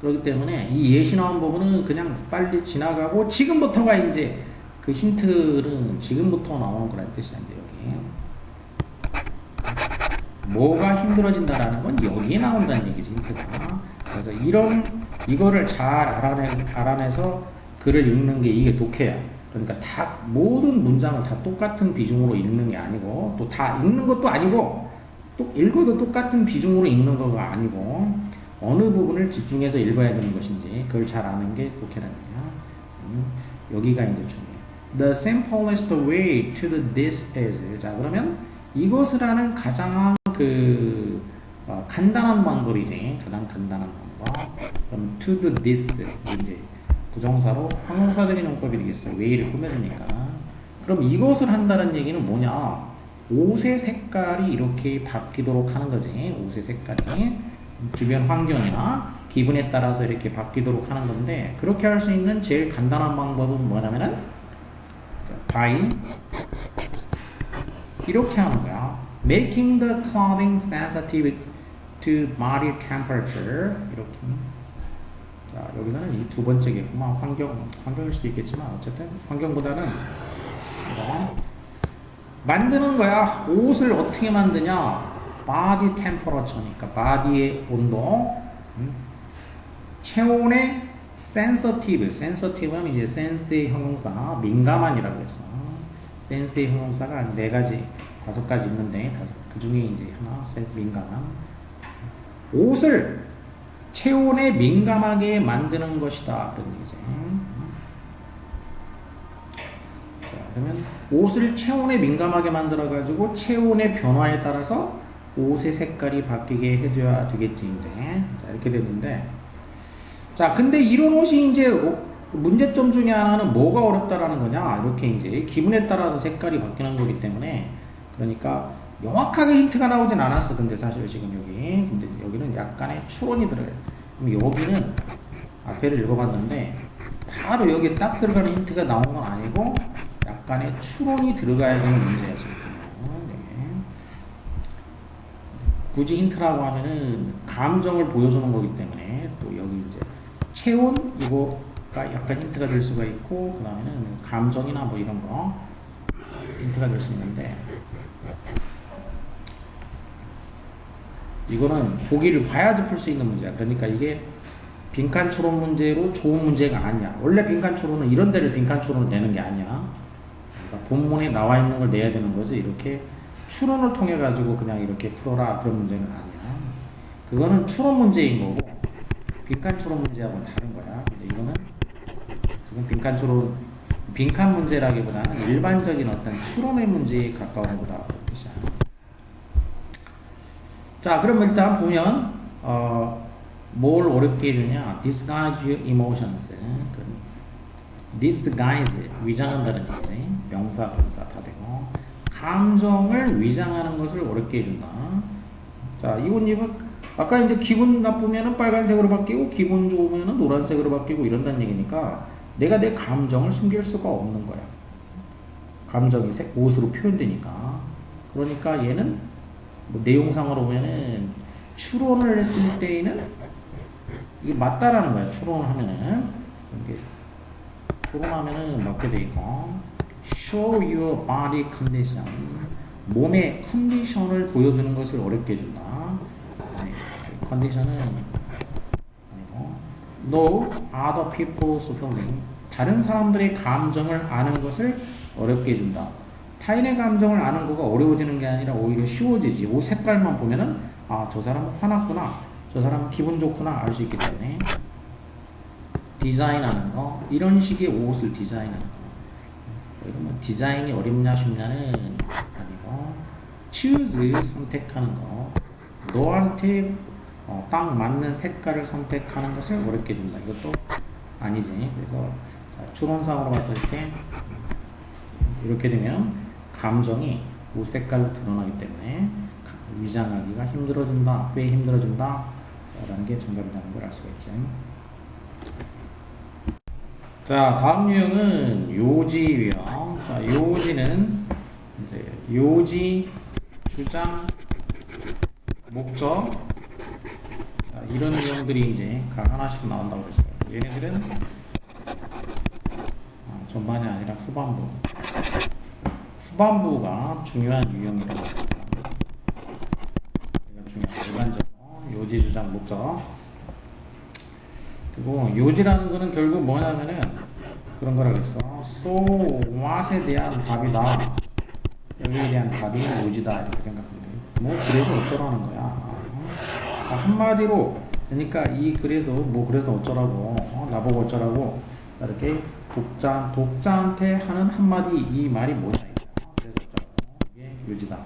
그렇기 때문에 이 예시 나온 부분은 그냥 빨리 지나가고 지금부터가 이제 그 힌트는 지금부터 나오는 거라는 뜻이야 이제 여기. 뭐가 힘들어진다라는 건 여기에 나온다는 얘기지 힌트가. 그래서 이거를 잘 알아내서 글을 읽는 게 이게 독해야. 그러니까 다 모든 문장을 다 똑같은 비중으로 읽는 게 아니고 또 다 읽는 것도 아니고 또 읽어도 똑같은 비중으로 읽는 거가 아니고 어느 부분을 집중해서 읽어야 되는 것인지 그걸 잘 아는 게 독해라는 거야. 여기가 이제 중요해. The simplest way to do this is. 자 그러면 이것을 하는 가장 간단한 방법이지. 가장 간단한 방법. 그럼 to do this 이제 부정사로 형용사적인 용법이 되겠어. way를 꾸며주니까. 그럼 이것을 한다는 얘기는 뭐냐? 옷의 색깔이 이렇게 바뀌도록 하는 거지. 옷의 색깔이 주변 환경이나 기분에 따라서 이렇게 바뀌도록 하는 건데 그렇게 할 수 있는 제일 간단한 방법은 뭐냐면은 by 이렇게 하는 거야. Making the clothing sensitive to body temperature. 이렇게. 자, 여기서는 이 두 번째겠구만. 환경일 수도 있겠지만 어쨌든 환경보다는 만드는 거야. 옷을 어떻게 만드냐? body temperature니까 body의 온도. 체온의 sensitive는 이제 sense의 형용사 민감한이라고 했어. sense의 형용사가 4가지 5가지 있는데 그 중에 이제 하나 sense 민감한. 옷을 체온에 민감하게 만드는 것이다 그런 얘기죠. 자, 그러면 옷을 체온에 민감하게 만들어 가지고 체온의 변화에 따라서 옷의 색깔이 바뀌게 해줘야 되겠지 이제. 자, 이렇게 되는데 자 근데 이런 옷이 이제 문제점 중에 하나는 뭐가 어렵다라는 거냐? 이렇게 이제 기분에 따라서 색깔이 바뀌는 거기 때문에 그러니까 명확하게 힌트가 나오진 않았어. 근데 사실 지금 근데 여기는 약간의 추론이 들어가요. 그럼 여기는 앞에를 읽어봤는데 바로 여기에 딱 들어가는 힌트가 나온 건 아니고 약간의 추론이 들어가야 되는 문제야 지금. 굳이 힌트라고 하면은 감정을 보여주는 거기 때문에 또 여기 이제 체온 이거가 약간 힌트가 될 수가 있고 그 다음에는 감정이나 뭐 이런 거 힌트가 될 수 있는데 이거는 보기를 봐야지 풀 수 있는 문제야. 그러니까 이게 빈칸 추론 문제로 좋은 문제가 아니야. 원래 빈칸 추론은 이런 데를 빈칸 추론을 내는 게 아니야. 그러니까 본문에 나와 있는 걸 내야 되는 거지. 이렇게 추론을 통해 가지고 그냥 이렇게 풀어라 그런 문제는 아니야. 그거는 추론 문제인 거고 빈칸 추론 문제하고는 다른 거야. 근데 이거는 지금 빈칸 추론 빈칸 문제라기보다는 일반적인 어떤 추론의 문제에 가까운 거다 그런 뜻이야. 자, 그럼 일단 보면 뭘 어렵게 해주냐? disguise emotions. disguise 위장한다는 얘기지. 명사, 동사 다 되고 감정을 위장하는 것을 어렵게 해준다. 자, 이건 아까 이제 기분 나쁘면은 빨간색으로 바뀌고 기분 좋으면은 노란색으로 바뀌고 이런다는 얘기니까 내가 내 감정을 숨길 수가 없는 거야. 감정이 옷으로 표현되니까. 그러니까 얘는 뭐 내용상으로 보면은 추론을 했을 때에는 이게 맞다라는 거야. 추론을 하면은 이게 추론하면은 맞게 돼 있고 show your body condition 몸의 컨디션을 보여주는 것을 어렵게 해준다. 네, 컨디션은 아니고 know other people's feeling 다른 사람들의 감정을 아는 것을 어렵게 해준다. 타인의 감정을 아는 거가 어려워지는 게 아니라 오히려 쉬워지지. 옷 색깔만 보면은 아, 저 사람은 화났구나, 저 사람은 기분 좋구나 알 수 있기 때문에 디자인하는 거, 이런 식의 옷을 디자인하는 거. 뭐 디자인이 어렵냐 쉽냐는 아니고 choose 선택하는 거, 너한테 딱 맞는 색깔을 선택하는 것을 어렵게 해준다. 이것도 아니지. 그래서 자, 추론상으로 봤을 때 이렇게 되면 감정이 옷 색깔로 드러나기 때문에 위장하기가 힘들어진다, 꽤 힘들어진다 라는 게 정답이라는 걸 알 수가 있지. 자, 다음 유형은 요지 유형. 자, 요지는 이제 요지, 주장, 목적, 자, 이런 유형들이 이제 각 하나씩 나온다고 했어요. 얘네들은 전반이 아니라 후반부. 후반부가 중요한 유형이라고 했습니다. 중요한 일반적으로 요지, 주장, 목적. 그리고 요지라는 거는 결국 뭐냐면은 그런 거라고 했어. so what에 대한 답이다. 여기에 대한 답이 요지다 이렇게 생각하면 돼. 뭐 그래서 어쩌라는 거야. 한마디로 그러니까 이 그래서 뭐 그래서 어쩌라고 나보고 어쩌라고 이렇게 독자한테 하는 한마디 이 말이 뭐냐 그래서 어쩌라고 이게 요지다.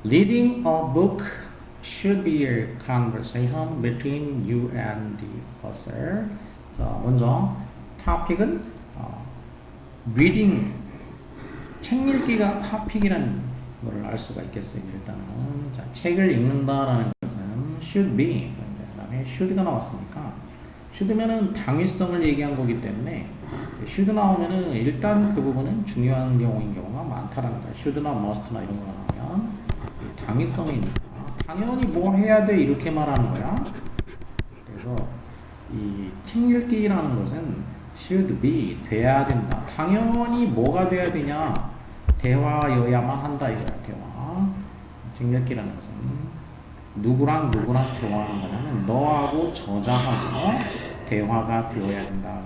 Reading a book should be a conversation between you and the author. 자, 먼저 topic은 reading 책 읽기가 topic이라는 걸 알 수가 있겠어요. 일단은 자, 책을 읽는다라는 것은 should be 그 다음에 should가 나왔으니까 should면은 당위성을 얘기한 거기 때문에 should 나오면은 일단 그 부분은 중요한 경우인 경우가 많다라는 거야. should나 must나 이런 거 나오면 당위성이니까 당연히 뭘 해야 돼 이렇게 말하는 거야. 그래서 이 책 읽기라는 것은 should be 돼야 된다. 당연히 뭐가 돼야 되냐? 대화여야만 한다 이거야. 대화. 책 읽기라는 것은 누구랑 대화하는 거냐면 너하고 저자하고 대화가 되어야 된다.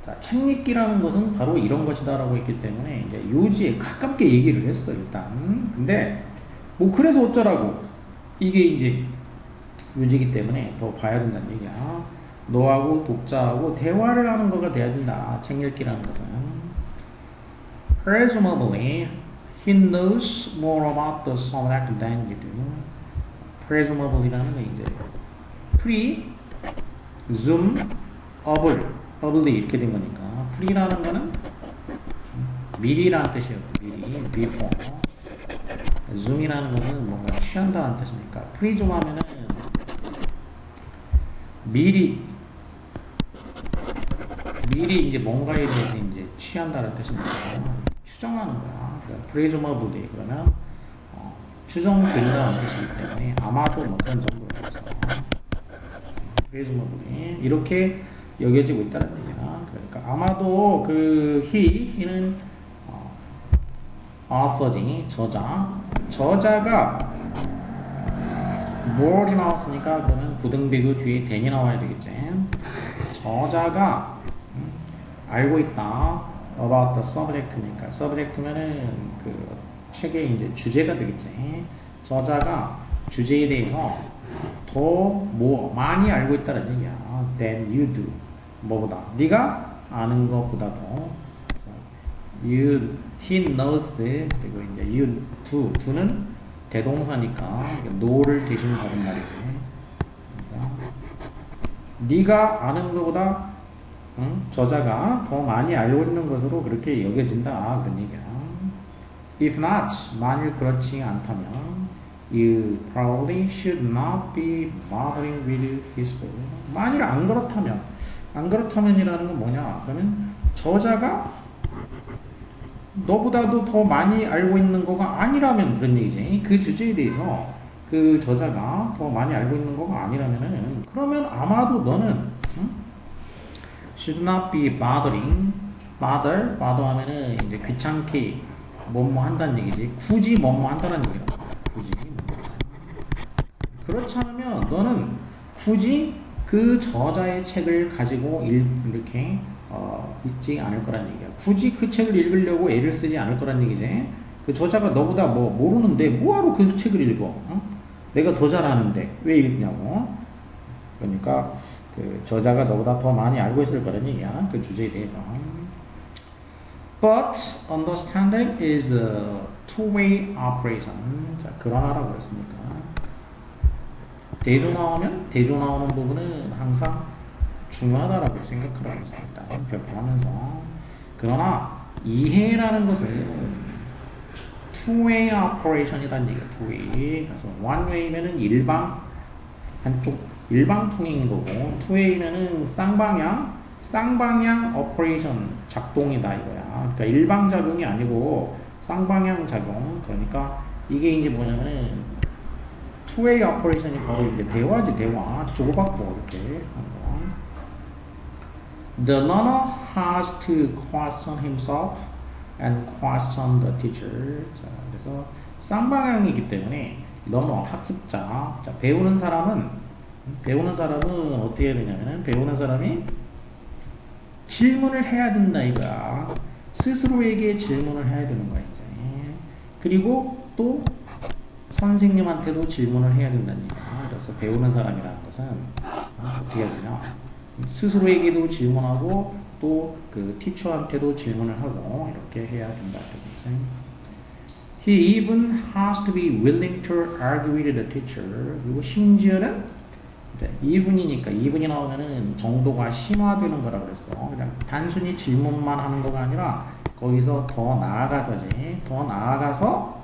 자, 책 읽기라는 것은 바로 이런 것이다라고 했기 때문에 이제 요지에 가깝게 얘기를 했어 일단. 근데 뭐 그래서 어쩌라고 이게 이제 요지이기 때문에 더 봐야 된다는 얘기야. 너하고 독자하고 대화를 하는 거가 돼야 된다. 책 읽기라는 것은. Presumably, he knows more about the subject than you do. Presumably라는 건 이제 presumably 이렇게 된 거니까. pre라는 거는 미리라는 뜻이에요. 미리, before. zoom이라는 것은 뭔가 취한다는 뜻이니까 presume 하면은 미리 이제 뭔가에 대해서 이제 취한다는 뜻이니까 추정하는 거야. 그러니까 presumably 그러면 추정된다는 뜻이기 때문에 아마도 뭐 그런 정도로 해서 presumably 이렇게 여겨지고 있다는 얘기야. 그러니까 아마도 그 he는 author지 저자가 more이 나왔으니까 그러면 부등비구 뒤에 than이 나와야 되겠지. 저자가 알고 있다 about the subject니까 subject면은 그 책의 이제 주제가 되겠지. 저자가 주제에 대해서 더 많이 알고 있다는 얘기야. than you do. 뭐보다 네가 아는 것보다도 he knows 그리고 이제 you do는 대동사니까 no를 대신 받은 말이지. 네가 아는 것보다 저자가 더 많이 알고 있는 것으로 그렇게 여겨진다 그런 얘기야. If not, 만일 그렇지 않다면 you probably should not be bothering with his book. 만일 안 그렇다면이라는 건 뭐냐? 그러면 저자가 너보다도 더 많이 알고 있는 거가 아니라면 그런 얘기지. 그 주제에 대해서 그 저자가 더 많이 알고 있는 거가 아니라면은 그러면 아마도 너는 should not be bothering. bother 하면은 이제 귀찮게 뭐뭐 한다는 얘기지. 굳이 뭐뭐 한다는 얘기라고. 굳이. 그렇지 않으면 너는 굳이 그 저자의 책을 가지고 이렇게 읽지 않을 거란 얘기야. 굳이 그 책을 읽으려고 애를 쓰지 않을 거란 얘기지. 그 저자가 너보다 뭐 모르는데 뭐하러 그 책을 읽어? 어? 내가 더 잘하는데 왜 읽냐고. 그러니까 그 저자가 너보다 더 많이 알고 있을 거란 얘기야. 그 주제에 대해서. But understanding is a two-way operation. 자, 그러나라고 했으니까. 대조 나오는 부분은 항상 중요하다라고 생각하라고 했습니다. 별표하면서. 그러나 이해라는 것은 two-way operation이라는 얘기야. two-way. 그래서 one-way면은 한쪽 일방통행인 거고, two-way면은 쌍방향 오퍼레이션 작동이다 이거야. 그러니까 일방작용이 아니고 쌍방향 작용. 그러니까 이게 이제 뭐냐면은 two-way operation이 바로 이제 대화지, 대화. 주고받고 이렇게 하는 거. The learner has to question himself and question the teacher. 자, 그래서 쌍방향이기 때문에 learner 학습자. 자, 배우는 사람은 어떻게 해야 되냐면은 배우는 사람이 질문을 해야 된다 이거야. 스스로에게 질문을 해야 되는 거야 이제. 그리고 또 선생님한테도 질문을 해야 된다는 얘기야. 그래서 배우는 사람이라는 것은 어떻게 해야 되냐? 스스로에게도 질문하고 또 그 티처한테도 질문을 하고 이렇게 해야 된다. He even has to be willing to argue with the teacher. 그리고 심지어는 even이니까 even이 나오면은 정도가 심화되는 거라고 그랬어. 그냥 단순히 질문만 하는 거가 아니라 거기서 더 나아가서지. 더 나아가서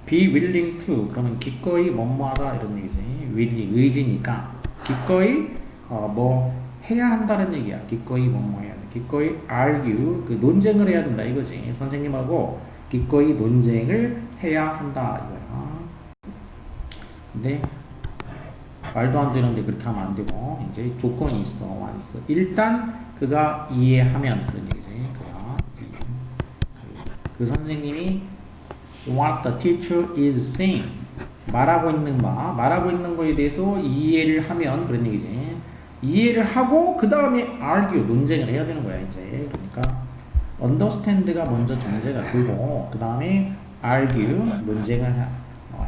be willing to 그러면 기꺼이 뭐뭐하다 이런 얘기지. willing 의지니까 기꺼이 뭐 해야 한다는 얘기야. 기꺼이 뭐뭐 해야 돼. 기꺼이 argue 그 논쟁을 해야 된다 이거지. 선생님하고 기꺼이 논쟁을 해야 한다 이거야. 근데 말도 안 되는데 그렇게 하면 안 되고 이제 조건이 있어. 일단 그가 이해하면 그런 얘기지. 그 선생님이 what the teacher is saying 말하고 있는 거에 대해서 이해를 하면 그런 얘기지. 이해를 하고 그 다음에 argue 논쟁을 해야 되는 거야 이제. 그러니까 understand가 먼저 전제가 되고 그 다음에 argue 논쟁을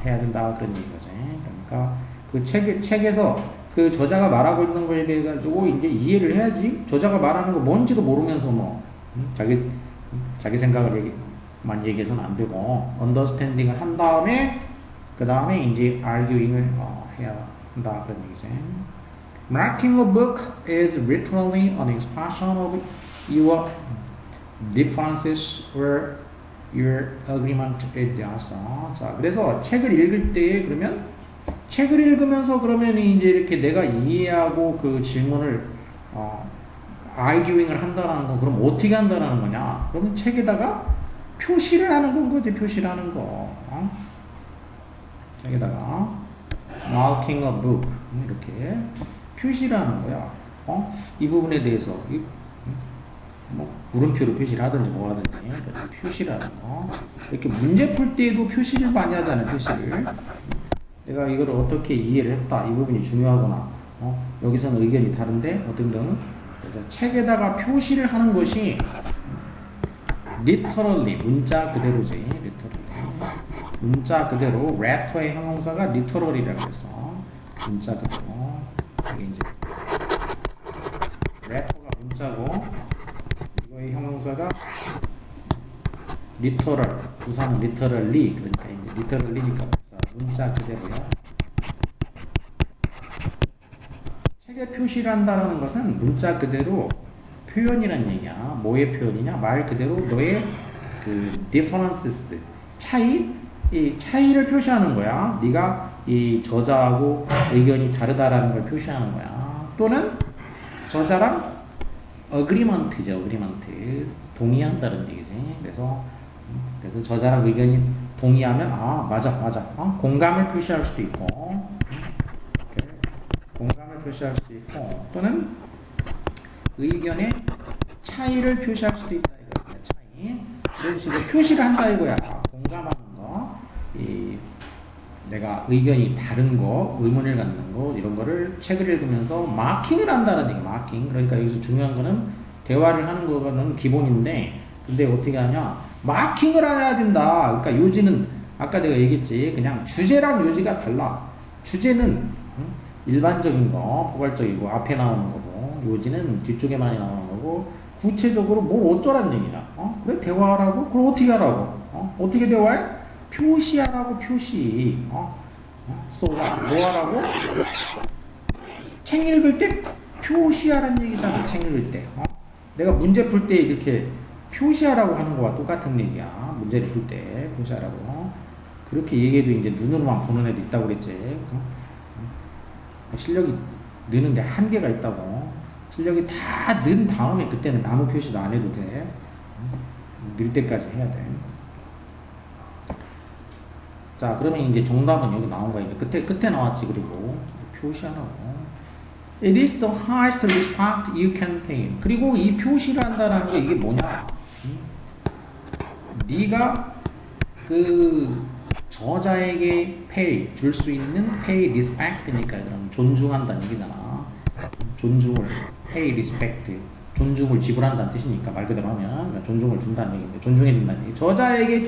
해야 된다 그런 얘기거지. 그러니까 그 책에서 그 저자가 말하고 있는 거에 대해 가지고 이제 이해를 해야지. 저자가 말하는 거 뭔지도 모르면서 뭐 자기 생각을 얘기해서는 안 되고 understanding을 한 다음에 그 다음에 이제 arguing을 해야 한다 그런 얘기지. Marking a book is literally an expression of your differences or your agreement with the author. 자, 그래서 책을 읽을 때 그러면 책을 읽으면서 그러면 이제 이렇게 내가 이해하고 그 질문을 arguing을 한다라는 거. 그럼 어떻게 한다라는 거냐? 그러면 책에다가 표시를 하는 건 거지. 표시를 하는 거. 책에다가 marking a book 이렇게 표시를 하는 거야. 이 부분에 대해서 뭐 물음표로 표시를 하든지 뭐 하든지 표시를 하는 거. 이렇게 문제 풀 때에도 표시를 많이 하잖아요. 표시를. 내가 이걸 어떻게 이해를 했다. 이 부분이 중요하구나. 여기서는 의견이 다른데 어떤 그래서 책에다가 표시를 하는 것이 literally 문자 그대로지. literally. 문자 그대로 letter의 형용사가 literally라고 했어. 문자 그대로. 이게 이제 letter가 문자고 이거의 형용사가 literal. 부사는 literally. 그러니까 이제 literally니까 문자 그대로야. 책에 표시를 한다는 것은 문자 그대로 표현이란 얘기야. 뭐의 표현이냐? 말 그대로 너의 그 differences 이 차이를 표시하는 거야. 네가 이 저자하고 의견이 다르다라는 걸 표시하는 거야. 또는 저자랑 agreement죠. agreement 동의한다는 얘기지. 그래서 저자랑 의견이 동의하면 맞아. 공감을 표시할 수도 있고 공감을 표시할 수도 있고 또는 의견의 차이를 표시할 수도 있다 이거야. 차이. 이런 식으로 표시를 한다 이거야. 공감하는 거, 내가 의견이 다른 거, 의문을 갖는 거 이런 거를 책을 읽으면서 마킹을 한다는 얘기. 마킹. 그러니까 여기서 중요한 거는 대화를 하는 거는 기본인데 근데 어떻게 하냐? 마킹을 해야 된다. 그러니까 요지는 아까 내가 얘기했지. 그냥 주제랑 요지가 달라. 주제는 일반적인 거, 포괄적이고 앞에 나오는 거고 요지는 뒤쪽에 많이 나오는 거고 구체적으로 뭘 어쩌란 얘기냐. 그래 대화하라고? 그럼 어떻게 하라고? 어떻게 대화해? 표시하라고 표시. so what? 뭐 하라고? 책 읽을 때 표시하라는 얘기잖아. 책 읽을 때. 내가 문제 풀 때 이렇게 표시하라고 하는 거와 똑같은 얘기야. 문제를 풀 때 표시하라고. 그렇게 얘기해도 이제 눈으로만 보는 애도 있다고 그랬지. 실력이 느는데 한계가 있다고. 실력이 다 는 다음에 그때는 아무 표시도 안 해도 돼. 늘 때까지 해야 돼. 자, 그러면 이제 정답은 여기 나온 거야. 이제 끝에 나왔지. 그리고 표시하라고. It is the highest respect you can pay. 그리고 이 표시를 한다는 게 이게 뭐냐? 네가 그 저자에게 pay 줄 수 있는 pay respect니까 그럼 존중한다는 얘기잖아. 존중을 pay respect 존중을 지불한다는 뜻이니까 말 그대로 하면 존중을 준다는 얘기인데 존중해 준다는 얘기. 저자에게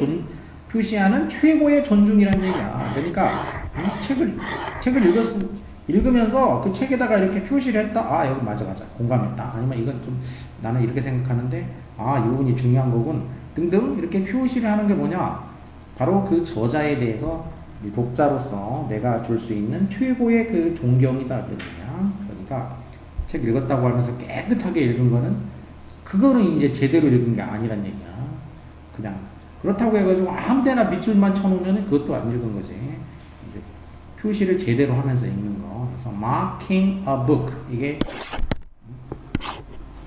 표시하는 최고의 존중이라는 얘기야. 그러니까 책을 읽으면서 그 책에다가 이렇게 표시를 했다. 아 여기 맞아 공감했다. 아니면 이건 좀 나는 이렇게 생각하는데 이 부분이 중요한 거군. 등등 이렇게 표시를 하는 게 뭐냐? 바로 그 저자에 대해서 독자로서 내가 줄 수 있는 최고의 그 존경이다 그런 얘기야. 그러니까 책 읽었다고 하면서 깨끗하게 읽은 거는 그거는 이제 제대로 읽은 게 아니란 얘기야. 그냥 그렇다고 해가지고 아무데나 밑줄만 쳐놓으면 그것도 안 읽은 거지. 이제 표시를 제대로 하면서 읽는 거. 그래서 marking a book 이게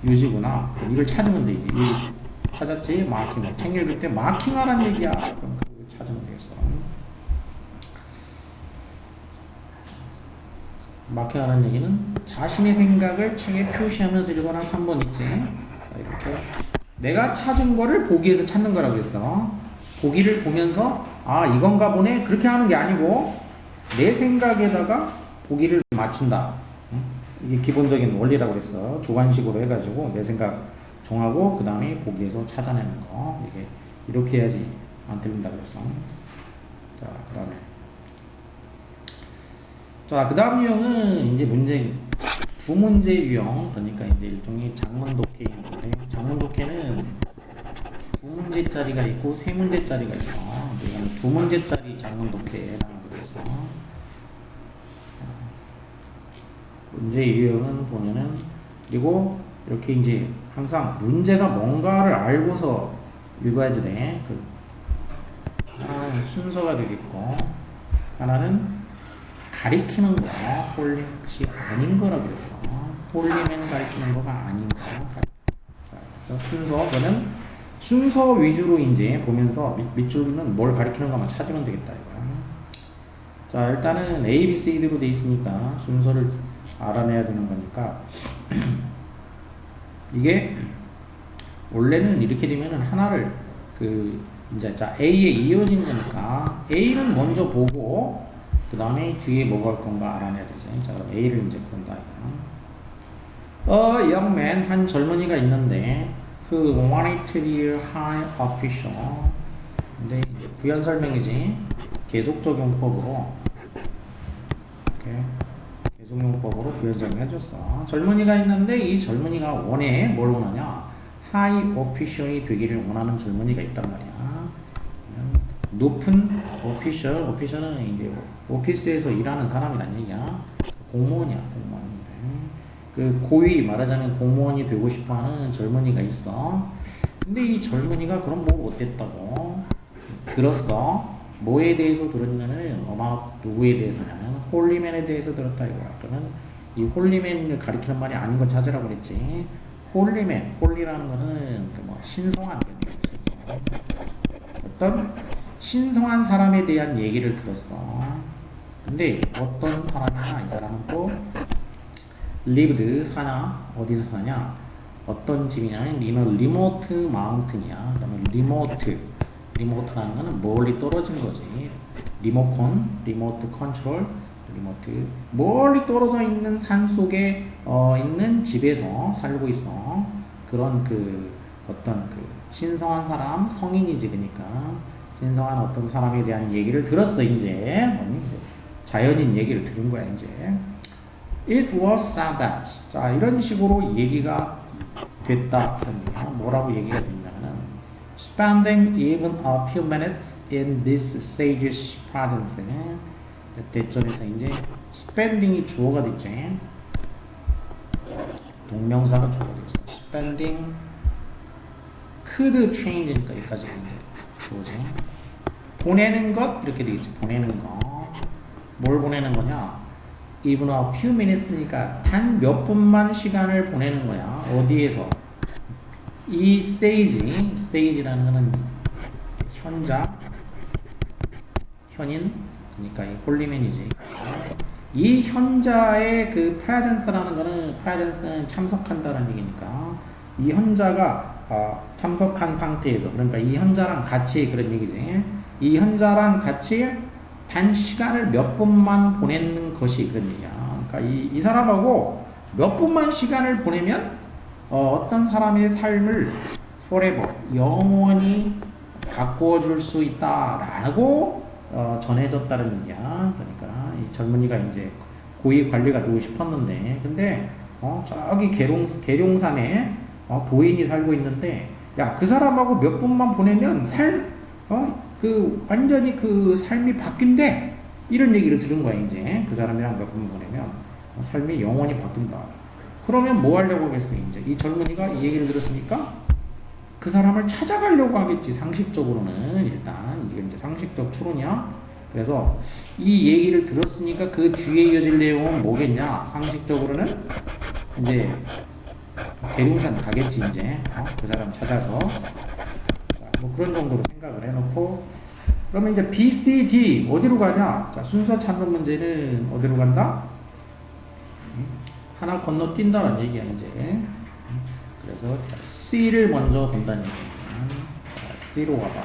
유지구나. 이걸 찾으면 돼. 이제 찾았지? 마킹. 책 읽을 때 마킹하라는 얘기야. 그럼 그걸 찾으면 되겠어. 마킹하라는 얘기는 자신의 생각을 책에 표시하면서 읽거나 3번 있지. 자, 이렇게 내가 찾은 거를 보기에서 찾는 거라고 했어. 보기를 보면서 이건가 보네. 그렇게 하는 게 아니고 내 생각에다가 보기를 맞춘다. 이게 기본적인 원리라고 그랬어. 주관식으로 해가지고 내 생각 정하고 그 다음에 보기에서 찾아내는 거. 이게 이렇게 해야지 안 틀린다 그랬어. 자, 그 다음 유형은 이제 두 문제 유형. 그러니까 이제 일종의 장문 독해인데 장문 독해는 두 문제짜리가 있고 세 문제짜리가 있어. 이건 두 문제짜리 장문 독해라는 거 그랬어. 문제 유형은 보면은 그리고 이렇게 이제 항상 문제가 뭔가를 알고서 읽어야지 돼. 하나는 순서가 되겠고 하나는 가리키는 거야. 홀림이 아닌 거라 그랬어. 홀림은 가리키는 거가 아닌 거. 그래서 순서는 순서 위주로 이제 보면서 밑줄은 뭘 가리키는가만 찾으면 되겠다 이거야. 자, 일단은 A, B, C, D로 돼 있으니까 순서를 알아내야 되는 거니까 이게 원래는 이렇게 되면은 하나를 이제 자 A에 이어지는 거니까 A는 먼저 보고 그 다음에 뒤에 뭐가 올 건가 알아내야 되지. 자, 그럼 A를 이제 본다 이거. young man 한 젊은이가 있는데 who wanted to be a high official. 근데 이제 부연 설명이지. 계속 적용법으로 이렇게 계속용법으로 부연 설명해줬어. 젊은이가 있는데 이 젊은이가 원해 뭘 원하냐? high official이 되기를 원하는 젊은이가 있단 말이야. 높은 official은 이제 오피스에서 일하는 사람이란 얘기야. 공무원이야, 공무원인데. 그 고위 말하자면 공무원이 되고 싶어하는 젊은이가 있어. 근데 이 젊은이가 그럼 뭐 어땠다고? 들었어. 뭐에 대해서 들었냐면 누구에 대해서냐면 홀리맨에 대해서 들었다 이거야. 그러면 이 홀리맨을 가리키는 말이 아닌 걸 찾으라고 그랬지. 홀리라는 거는 신성한 개념이야. 어떤 신성한 사람에 대한 얘기를 들었어. 근데 어떤 사람이나 이 사람은 또 lived 사냐? 어디서 사냐? 어떤 집이냐면 리모트 마운틴이야. 그러면 리모트라는 거는 멀리 떨어진 거지. 리모컨, 리모트 컨트롤, 리모트 멀리 떨어져 있는 산 속에 있는 집에서 살고 있어. 그런 그 어떤 그 신성한 사람, 성인이지. 그러니까 신성한 어떤 사람에 대한 얘기를 들었어. 이제 자연인 얘기를 들은 거야. 이제 It was Sabbath. 자, 이런 식으로 얘기가 됐다. 뭐라고 얘기가 됐냐면은 spending even a few minutes in this sage's presence. 대점에서 이제 spending이 주어가 됐지. 동명사가 주어가 됐어. spending could change니까 여기까지 이제 주어지. 보내는 것 이렇게 되겠지. 보내는 거. 뭘 보내는 거냐? even a few minutes니까 단 몇 분만 시간을 보내는 거야. 어디에서? 이 sage라는 거는 현자, 현인, 그러니까 이 홀리맨이지. 이 현자의 그 presence라는 거는 presence는 참석한다는 얘기니까 이 현자가 참석한 상태에서 그러니까 이 현자랑 같이 그런 얘기지. 이 현자랑 같이 단 시간을 몇 분만 보내는 것이 그런 얘기야. 그러니까 이 사람하고 몇 분만 시간을 보내면 어떤 사람의 삶을 forever 영원히 바꾸어 줄 수 있다라고 전해졌다는 얘기야. 그러니까 이 젊은이가 이제 고위 관리가 되고 싶었는데 근데 저기 계룡산에 도인이 살고 있는데 야, 그 사람하고 몇 분만 보내면 그 완전히 그 삶이 바뀐대. 이런 얘기를 들은 거야. 이제 그 사람이랑 몇 분 보내면 삶이 영원히 바뀐다. 그러면 뭐 하려고 하겠어? 이제 이 젊은이가 이 얘기를 들었으니까 그 사람을 찾아가려고 하겠지. 상식적으로는 일단 이게 이제 상식적 추론이야. 그래서 이 얘기를 들었으니까 그 뒤에 이어질 내용은 뭐겠냐? 상식적으로는 이제 계룡산 가겠지. 이제 그 사람 찾아서 뭐 그런 정도로 생각을 해놓고 그러면 이제 B, C, D 어디로 가냐? 자, 순서 찾는 문제는 어디로 간다? 하나 건너뛴다는 얘기야 이제. 그래서 자, C를 먼저 본다는 얘기야. C로 와봐.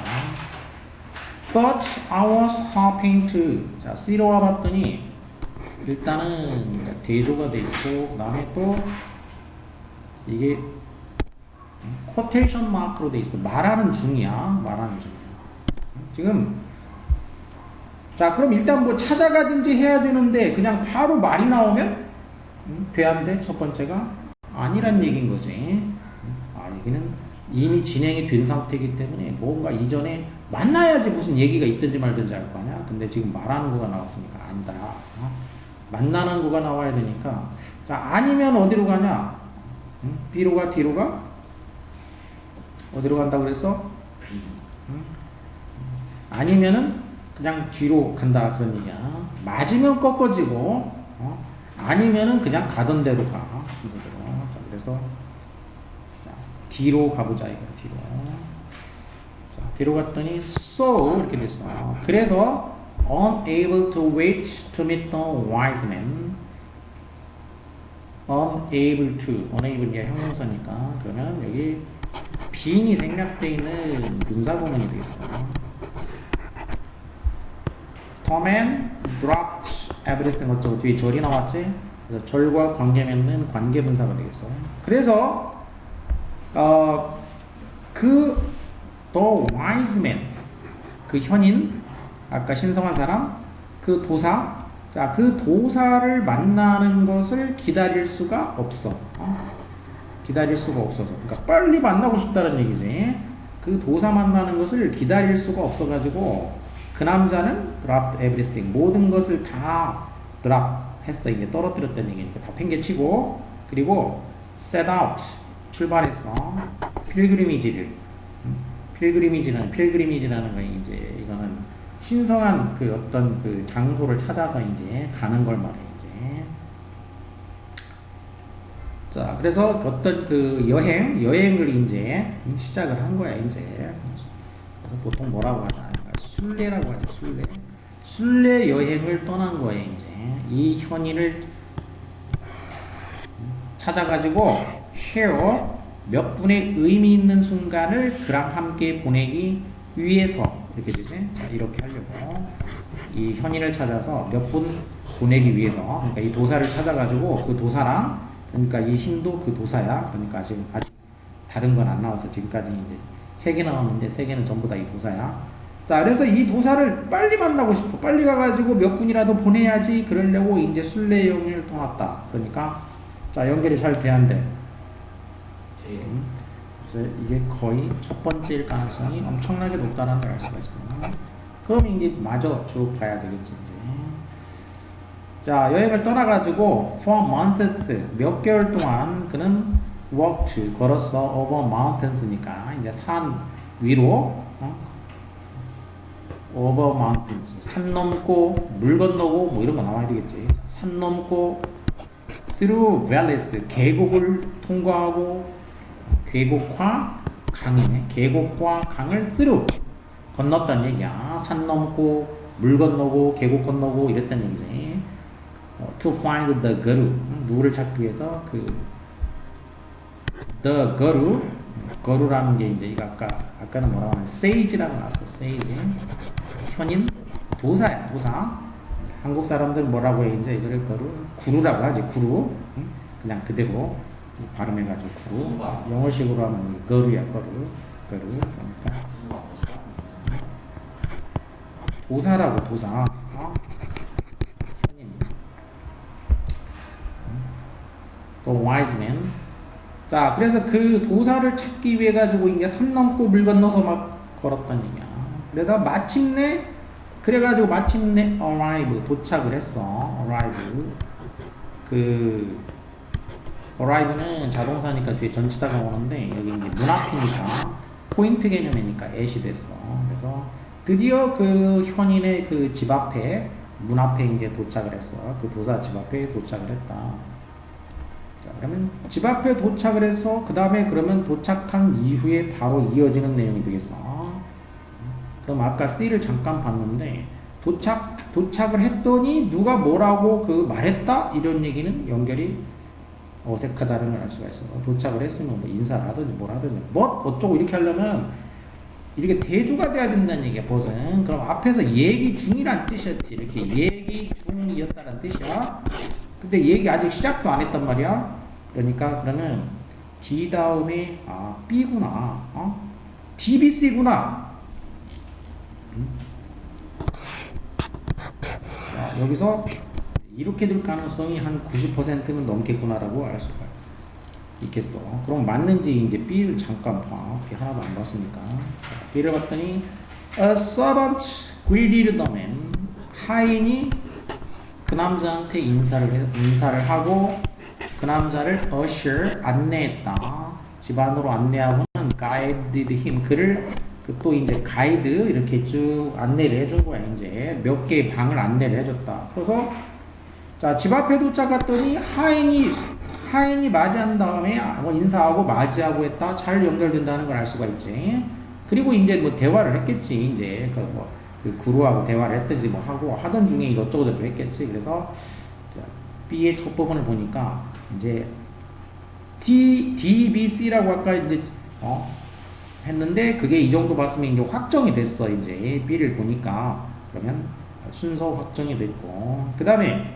But I was hoping to. 자, C로 와봤더니 일단은 대조가 돼 있고 그다음에 또 이게 코테이션 마크로 돼 있어. 말하는 중이야. 지금 자, 그럼 일단 뭐 찾아가든지 해야 되는데 그냥 바로 말이 나오면 돼 안 돼? 첫 번째가 아니란 얘기인 거지. 여기는 이미 진행이 된 상태이기 때문에 뭔가 이전에 만나야지 무슨 얘기가 있든지 말든지 할 거 아니야. 근데 지금 말하는 거가 나왔으니까 아니다. 만나는 거가 나와야 되니까. 자, 아니면 어디로 가냐? B로 가, D로 가? 어디로 간다고 그랬어? 아니면은 그냥 뒤로 간다 그런 얘기야. 맞으면 꺾어지고 아니면은 그냥 가던 대로 가. 순서대로. 자, 그래서 자, 뒤로 가보자 이거 뒤로. 자, 뒤로 갔더니 so 이렇게 됐어. 그래서 unable to wait to meet the wise man. unable to, unable이 형용사니까 그러면 여기 being이 생략되어 있는 분사구문이 되겠어. Tom and dropped everything 어쩌고 뒤에 절이 나왔지? 그래서 절과 관계 맺는 관계분사가 되겠어. 그래서 the wise man 그 현인 아까 신성한 사람 그 도사 자, 그 도사를 만나는 것을 기다릴 수가 없어. 기다릴 수가 없어서. 그러니까 빨리 만나고 싶다는 얘기지. 그 도사 만나는 것을 기다릴 수가 없어가지고 그 남자는 dropped everything. 모든 것을 다 drop 했어. 이게 떨어뜨렸다는 얘기니까 다 팽개치고 그리고 set out. 출발했어. 필그리미지를. 필그리미지라는 거 이제 이거는 신성한 그 어떤 그 장소를 찾아서 이제 가는 걸 말해 이제. 자, 그래서 어떤 그 여행을 이제 시작을 한 거야 이제. 그래서 보통 뭐라고 하냐? 순례라고 하죠. 순례 여행을 떠난 거예요 이제. 이 현인을 찾아가지고 share 몇 분의 의미 있는 순간을 그랑 함께 보내기 위해서 이렇게 되지. 자, 이렇게 하려고 이 현인을 찾아서 몇 분 보내기 위해서 그러니까 이 도사를 찾아가지고 그 도사랑 그러니까 이 힘도 그 도사야. 그러니까 아직 다른 건 안 나왔어. 지금까지 이제 3개 나왔는데 3개는 전부 다 이 도사야. 자, 그래서 이 도사를 빨리 만나고 싶어. 빨리 가가지고 몇 분이라도 보내야지. 그러려고 이제 순례 여행을 떠났다. 그러니까 자, 연결이 잘 돼야 돼. 그래서 이게 거의 첫 번째일 가능성이 엄청나게 높다는 걸 알 수가 있어요. 그럼 이제 마저 쭉 봐야 되겠지 이제. 자, 여행을 떠나가지고 for months 몇 개월 동안 그는 walked 걸었어 over mountains니까 이제 산 위로 over mountains 산 넘고 물 건너고 뭐 이런 거 나와야 되겠지. 산 넘고 through valleys 계곡을 통과하고 계곡과 강이네. 계곡과 강을 through 건넜다는 얘기야. 산 넘고 물 건너고 계곡 건너고 이랬다는 얘기지. To find the guru 누구를 찾기 위해서 그 the gurura는 게 이제 이거 아까는 뭐라고 하면 sage라고 나왔어. sage 현인 도사야. 도사. 한국 사람들은 뭐라고 해 이제 이거를 구루라고 하지. 구루. 그냥 그대로 발음해가지고 구루. 영어식으로 하면 거루야. 거루. 그러니까 도사라고 도사. 현인. 또 wise man. 자, 그래서 그 도사를 찾기 위해 가지고 이제 산 넘고 물 건너서 막 걸었단 얘기야. 그러다 마침내 arrive 도착을 했어. arrive는 자동사니까 뒤에 전치사가 오는데 여기 이제 문 앞이니까 포인트 개념이니까 at이 됐어. 그래서 드디어 그 현인의 그 집 앞에 문 앞에 이제 도착을 했어. 그 도사 집 앞에 도착을 했다. 자, 그러면 집 앞에 도착을 해서 그 다음에 그러면 도착한 이후에 바로 이어지는 내용이 되겠어. 그럼 아까 C를 잠깐 봤는데 도착을 했더니 누가 뭐라고 그 말했다 이런 얘기는 연결이 어색하다는 걸 알 수가 있어. 도착을 했으면 뭐 인사를 하든지 뭘 하든지 뭐 어쩌고 이렇게 하려면 이렇게 대조가 돼야 된다는 얘기야. 벗은 그럼 앞에서 얘기 중이란 뜻이었지. 이렇게 얘기 중이었다는 뜻이야. 근데 얘기 아직 시작도 안 했단 말이야. 그러니까 그러면 D 다음에 B구나. DBC구나. 자, 여기서 이렇게 될 가능성이 한 90%는 넘겠구나라고 알 수가 있겠어. 그럼 맞는지 이제 B를 잠깐 봐. B 하나도 안 봤으니까. B를 봤더니 A servant greeted the man. 하인이 그 남자한테 인사를 하고 그 남자를 usher 안내했다. 집 안으로 안내하고는 guided him 그를 또 이제 가이드 이렇게 쭉 안내를 해준 거야. 이제 몇 개의 방을 안내를 해줬다. 그래서 자, 집 앞에 도착했더니 하인이 맞이한 다음에 인사하고 맞이하고 했다. 잘 연결된다는 걸 알 수가 있지. 그리고 이제 뭐 대화를 했겠지. 이제 그 구루하고 대화를 했든지 뭐 하고 하던 중에 이것저것 했겠지. 그래서 자, B의 첫 부분을 보니까 이제 DBC라고 아까 이제 했는데 그게 이 정도 봤으면 이제 확정이 됐어. 이제 B를 보니까 그러면 순서 확정이 됐고 그 다음에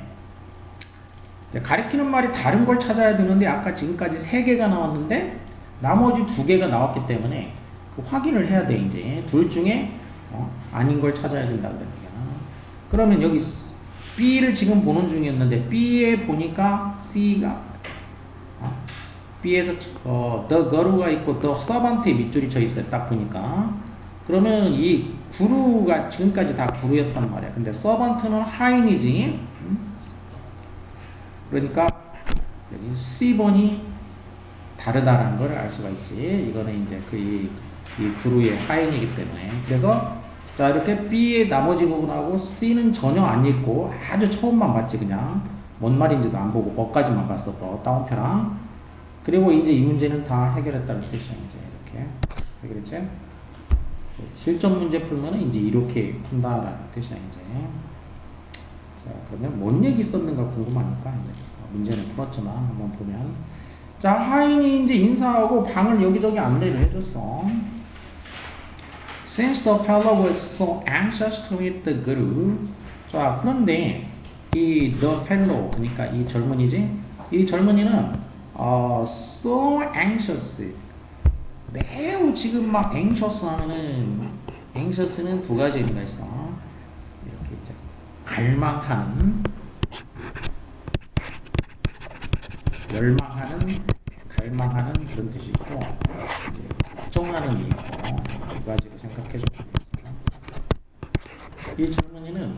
가리키는 말이 다른 걸 찾아야 되는데 아까 지금까지 3개가 나왔는데 나머지 2개가 나왔기 때문에 그 확인을 해야 돼. 이제 둘 중에 아닌 걸 찾아야 된다 그러니까. 그러면 여기 B를 지금 보는 중이었는데 B에 보니까 C가 B에서 the guru가 있고 the servant의 밑줄이 쳐 있어요. 딱 보니까. 그러면 이 구루가 지금까지 다 구루였단 말이야. 근데 servant는 하인이지. 그러니까 여기 C번이 다르다는 걸 알 수가 있지. 이거는 이제 이 구루의 하인이기 때문에. 그래서 자, 이렇게 B의 나머지 부분하고 C는 전혀 안 읽고 아주 처음만 봤지. 그냥 뭔 말인지도 안 보고 뭐까지만 봤어. 다운표랑. 그리고 이제 이 문제는 다 해결했다는 뜻이야. 이제 이렇게 해결했지. 실전 문제 풀면은 이제 이렇게 푼다라는 뜻이야. 이제 자, 그러면 뭔 얘기 썼는가 궁금하니까 이제 문제는 풀었지만 한번 보면 자 하인이 이제 인사하고 방을 여기저기 안내를 해줬어. Since the fellow was so anxious to meet the guru. 자 그런데 이 the fellow 그러니까 이 젊은이지 이 젊은이는 so anxious 매우 지금 막 anxious 하면은 anxious는 두 가지 의미가 있어. 이렇게 이제 갈망하는 열망하는 갈망하는 그런 뜻이 있고 이제 걱정하는 게 있고 두 가지로 생각해 주면 되겠습니다. 이 젊은이는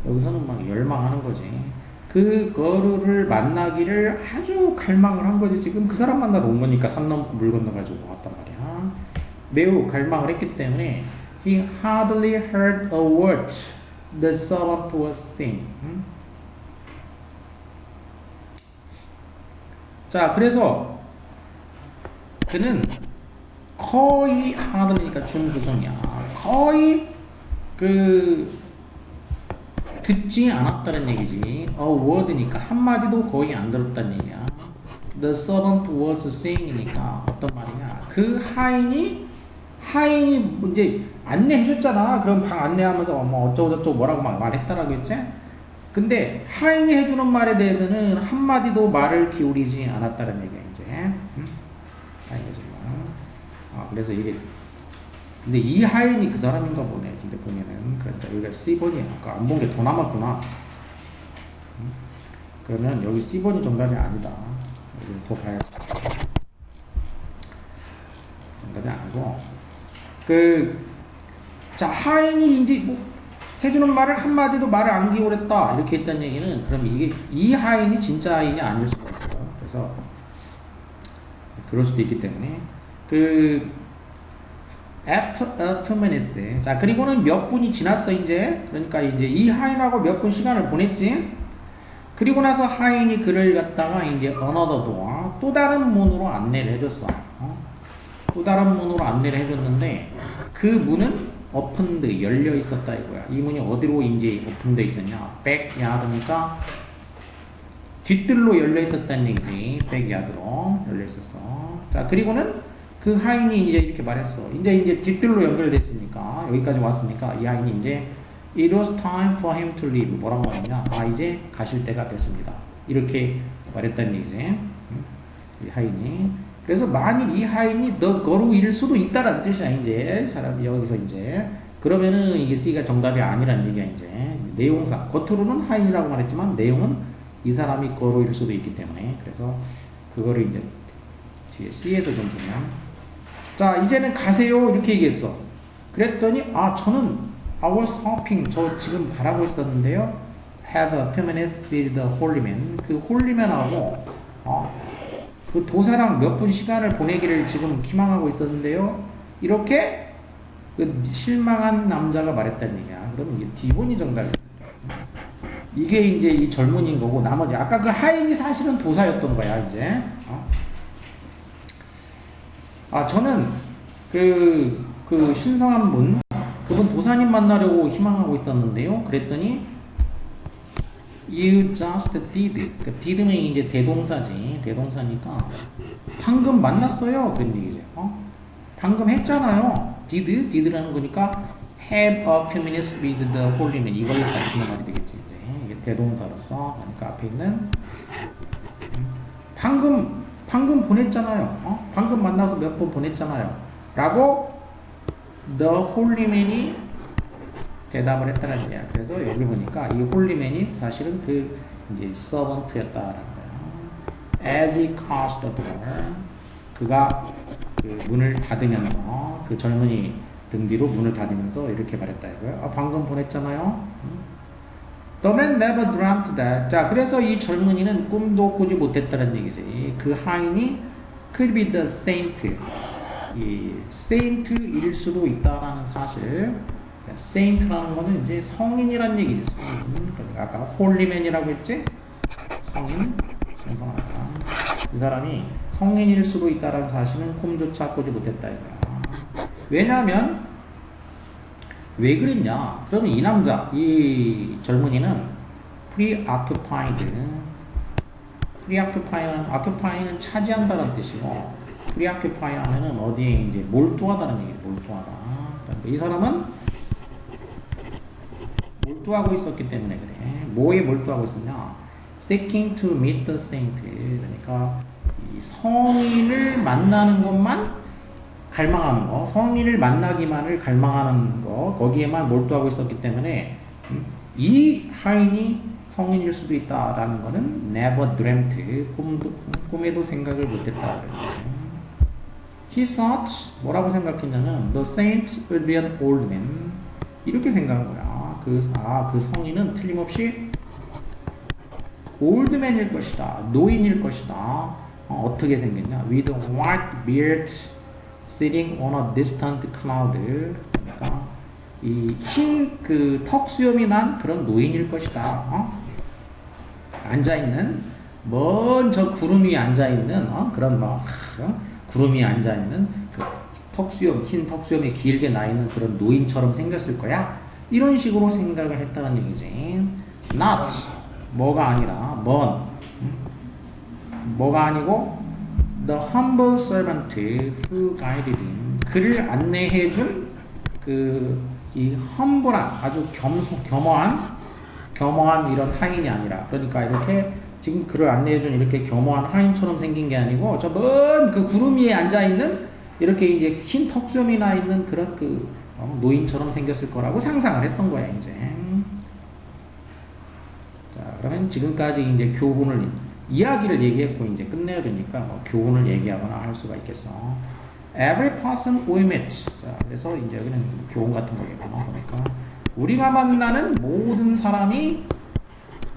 여기서는 막 열망하는 거지. 그 거루를 만나기를 아주 갈망을 한 거지. 지금 그 사람 만나러 온 거니까 산 넘고 물 건너가지고 왔단 말이야. 매우 갈망을 했기 때문에 he hardly heard a word the servant was saying. 자, 그래서 그는 거의 hardly니까 중구성이야. 거의 듣지 않았다는 얘기지. A word니까 한마디도 거의 안 들었다는 얘기야. The servant was saying이니까 어떤 말이냐. 그 하인이 이제 안내해줬잖아. 그럼 방 안내하면서 뭐 어쩌고저쩌고 뭐라고 막 말했다라고 했지. 근데 하인이 해주는 말에 대해서는 한마디도 말을 기울이지 않았다는 얘기야 이제. 하인이 해준 말. 그래서 이게 근데 이 하인이 그 사람인가 보네. 근데 보면은 그러니까 여기가 C번이야. 아까 안 본 게 더 남았구나. 그러면 여기 C번이 정답이 아니다. 여기 더 봐야 돼. 정답이 아니고 자 하인이 이제 뭐 해주는 말을 한마디도 말을 안 기울였다 이렇게 했다는 얘기는 그럼 이게 이 하인이 진짜 하인이 아닐 수가 있어요. 그래서 그럴 수도 있기 때문에 after a few minutes. 자, 그리고는 몇 분이 지났어, 이제. 그러니까 이제 이 하인하고 몇 분 시간을 보냈지. 그리고 나서 하인이 그를 갖다가 이제 another door, 또 다른 문으로 안내를 해줬어. 또 다른 문으로 안내를 해줬는데, 그 문은 opened, 열려 있었다 이거야. 이 문이 어디로 이제 opened 있었냐? backyard니까 뒷뜰로 열려 있었다는 얘기지. backyard로 열려 있었어. 자, 그리고는 그 하인이 이제 이렇게 말했어. 이제 뒷뜰로 연결됐으니까 여기까지 왔으니까 이 하인이 이제 it was time for him to leave. 뭐라고 말했냐? 이제 가실 때가 됐습니다. 이렇게 말했다는 얘기지. 이 하인이. 그래서 만일 이 하인이 너 거루일 수도 있다라는 뜻이야. 이제 사람이 여기서 이제 그러면은 이게 C가 정답이 아니라는 얘기야. 이제 내용상 겉으로는 하인이라고 말했지만 내용은 이 사람이 거루일 수도 있기 때문에 그래서 그거를 이제 뒤에 C에서 좀 보면. 자, 이제는 가세요. 이렇게 얘기했어. 그랬더니, 저는 I was hoping, 저 지금 바라고 있었는데요. Have a few minutes with the holy man. 그 홀리맨하고, 그 도사랑 몇 분 시간을 보내기를 지금 희망하고 있었는데요. 이렇게 그 실망한 남자가 말했다는 얘기야. 그러면 이게 D번이 정답이야. 이게 이제 이 젊은이인 거고, 나머지, 아까 그 하인이 사실은 도사였던 거야, 이제. 저는 그 신성한 분, 그분 도사님 만나려고 희망하고 있었는데요. 그랬더니 you just did. did는 이제 대동사지. 대동사니까 방금 만났어요. 그런 얘기죠. 방금 했잖아요. did라는 거니까 had a few minutes with the holy man. 이걸로 가르치는 말이 되겠지. 이제 이게 대동사로서 그러니까 앞에 있는 방금 보냈잖아요. 방금 만나서 몇 번 보냈잖아요. 라고 the holy man이 대답을 했다는 얘기야. 그래서 여기 보니까 이 holy man이 사실은 그 이제 servant였다라는 거야. As he closed the door, 그가 그 문을 닫으면서 그 젊은이 등 뒤로 문을 닫으면서 이렇게 말했다 이거야. 방금 보냈잖아요. The man never dreamt that. 자, 그래서 이 젊은이는 꿈도 꾸지 못했다는 얘기지. 그 하인이 could be the saint. 이 saint일 수도 있다라는 사실. saint라는 거는 이제 성인이란 얘기지. 성인. 그러니까 아까 holyman이라고 했지? 성인, 신성하다. 이 사람이 성인일 수도 있다라는 사실은 꿈조차 꾸지 못했다 이거야. 왜냐하면 왜 그랬냐? 그러면 이 남자, 이 젊은이는 preoccupied, preoccupy는 occupy는 차지한다는 뜻이고 preoccupy 하면은 어디에 이제 몰두하다는 얘기예요. 몰두하다. 그러니까 이 사람은 몰두하고 있었기 때문에 그래. 뭐에 몰두하고 있었냐? Seeking to meet the saint. 그러니까 이 성인을 만나는 것만 갈망하는 거, 성인을 만나기만을 갈망하는 거, 거기에만 몰두하고 있었기 때문에 이 하인이 성인일 수도 있다라는 거는 never dreamt, 꿈에도 생각을 못했다. He thought, 뭐라고 생각했냐면 the saint would be an old man. 이렇게 생각한 거야. 그 성인은 틀림없이 old man일 것이다. 노인일 것이다. 어떻게 생겼냐? With a white beard sitting on a distant cloud. 그러니까 이 흰 그 턱수염이 난 그런 노인일 것이다. 앉아있는 먼 저 구름 위에 앉아있는 그런 막 구름 위에 앉아있는 그 턱수염, 흰 턱수염이 길게 나 있는 그런 노인처럼 생겼을 거야. 이런 식으로 생각을 했다는 얘기지. Not 뭐가 아니라 뭐가 아니고 the humble servant who guided him. 그를 안내해준 이 humble한 아주 겸허한 이런 하인이 아니라, 그러니까 이렇게 지금 그를 안내해준 이렇게 겸허한 하인처럼 생긴 게 아니고 저 먼 그 구름 위에 앉아 있는 이렇게 이제 흰 턱수염이 나 있는 그런 노인처럼 생겼을 거라고 상상을 했던 거야 이제. 자, 그러면 지금까지 이제 교훈을 이야기를 얘기했고 이제 끝내야 되니까 교훈을 얘기하거나 할 수가 있겠어. Every person we meet. 자, 그래서 이제 여기는 교훈 같은 거겠구나. 그러니까 우리가 만나는 모든 사람이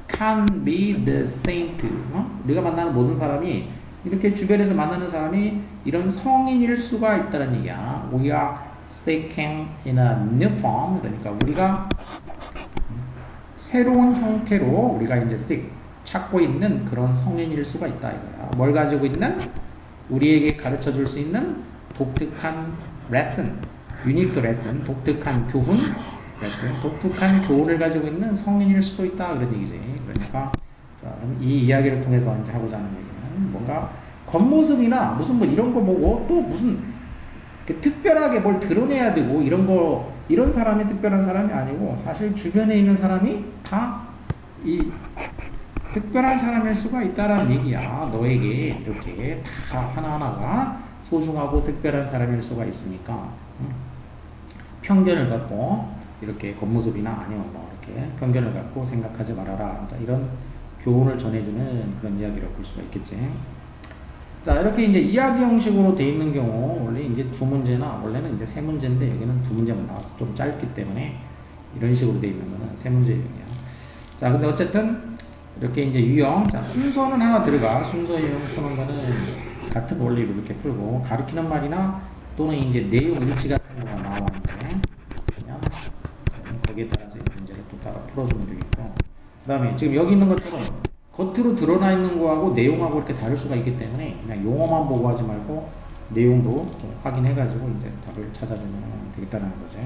can be the saint. 우리가 만나는 모든 사람이 이렇게 주변에서 만나는 사람이 이런 성인일 수가 있다는 얘기야. We are seeking in a new form. 그러니까 우리가 새로운 형태로 우리가 이제 seek 찾고 있는 그런 성인일 수가 있다 이거야. 뭘 가지고 있는? 우리에게 가르쳐 줄 수 있는 독특한 레슨, 유니크 레슨, 독특한 교훈, 레슨, 독특한 교훈을 가지고 있는 성인일 수도 있다 그런 얘기지. 그러니까 자, 이 이야기를 통해서 이제 하고자 하는 얘기는 뭔가 겉모습이나 무슨 뭐 이런 거 보고 또 무슨 특별하게 뭘 드러내야 되고 이런 사람이 특별한 사람이 아니고 사실 주변에 있는 사람이 다 이 특별한 사람일 수가 있다라는 얘기야. 너에게 이렇게 다 하나하나가 소중하고 특별한 사람일 수가 있으니까 편견을 갖고 이렇게 겉모습이나 아니면 뭐 이렇게 편견을 갖고 생각하지 말아라. 이런 교훈을 전해주는 그런 이야기를 볼 수가 있겠지. 자, 이렇게 이제 이야기 형식으로 돼 있는 경우 원래 이제 두 문제나 원래는 이제 세 문제인데 여기는 두 문제만 나와서 좀 짧기 때문에 이런 식으로 돼 있는 거는 세 문제 유형이야. 자, 근데 어쨌든 이렇게 이제 유형, 자 순서는 하나 들어가. 순서 유형 푸는 거는 같은 원리로 이렇게 풀고 가르치는 말이나 또는 이제 내용 일치 같은 거가 나오는데 그냥 거기에 따라서 문제를 또 따라 풀어주면 되겠고, 그 다음에 지금 여기 있는 것처럼 겉으로 드러나 있는 거하고 내용하고 이렇게 다를 수가 있기 때문에 그냥 용어만 보고 하지 말고 내용도 좀 확인해가지고 이제 답을 찾아주면 되겠다는 거지.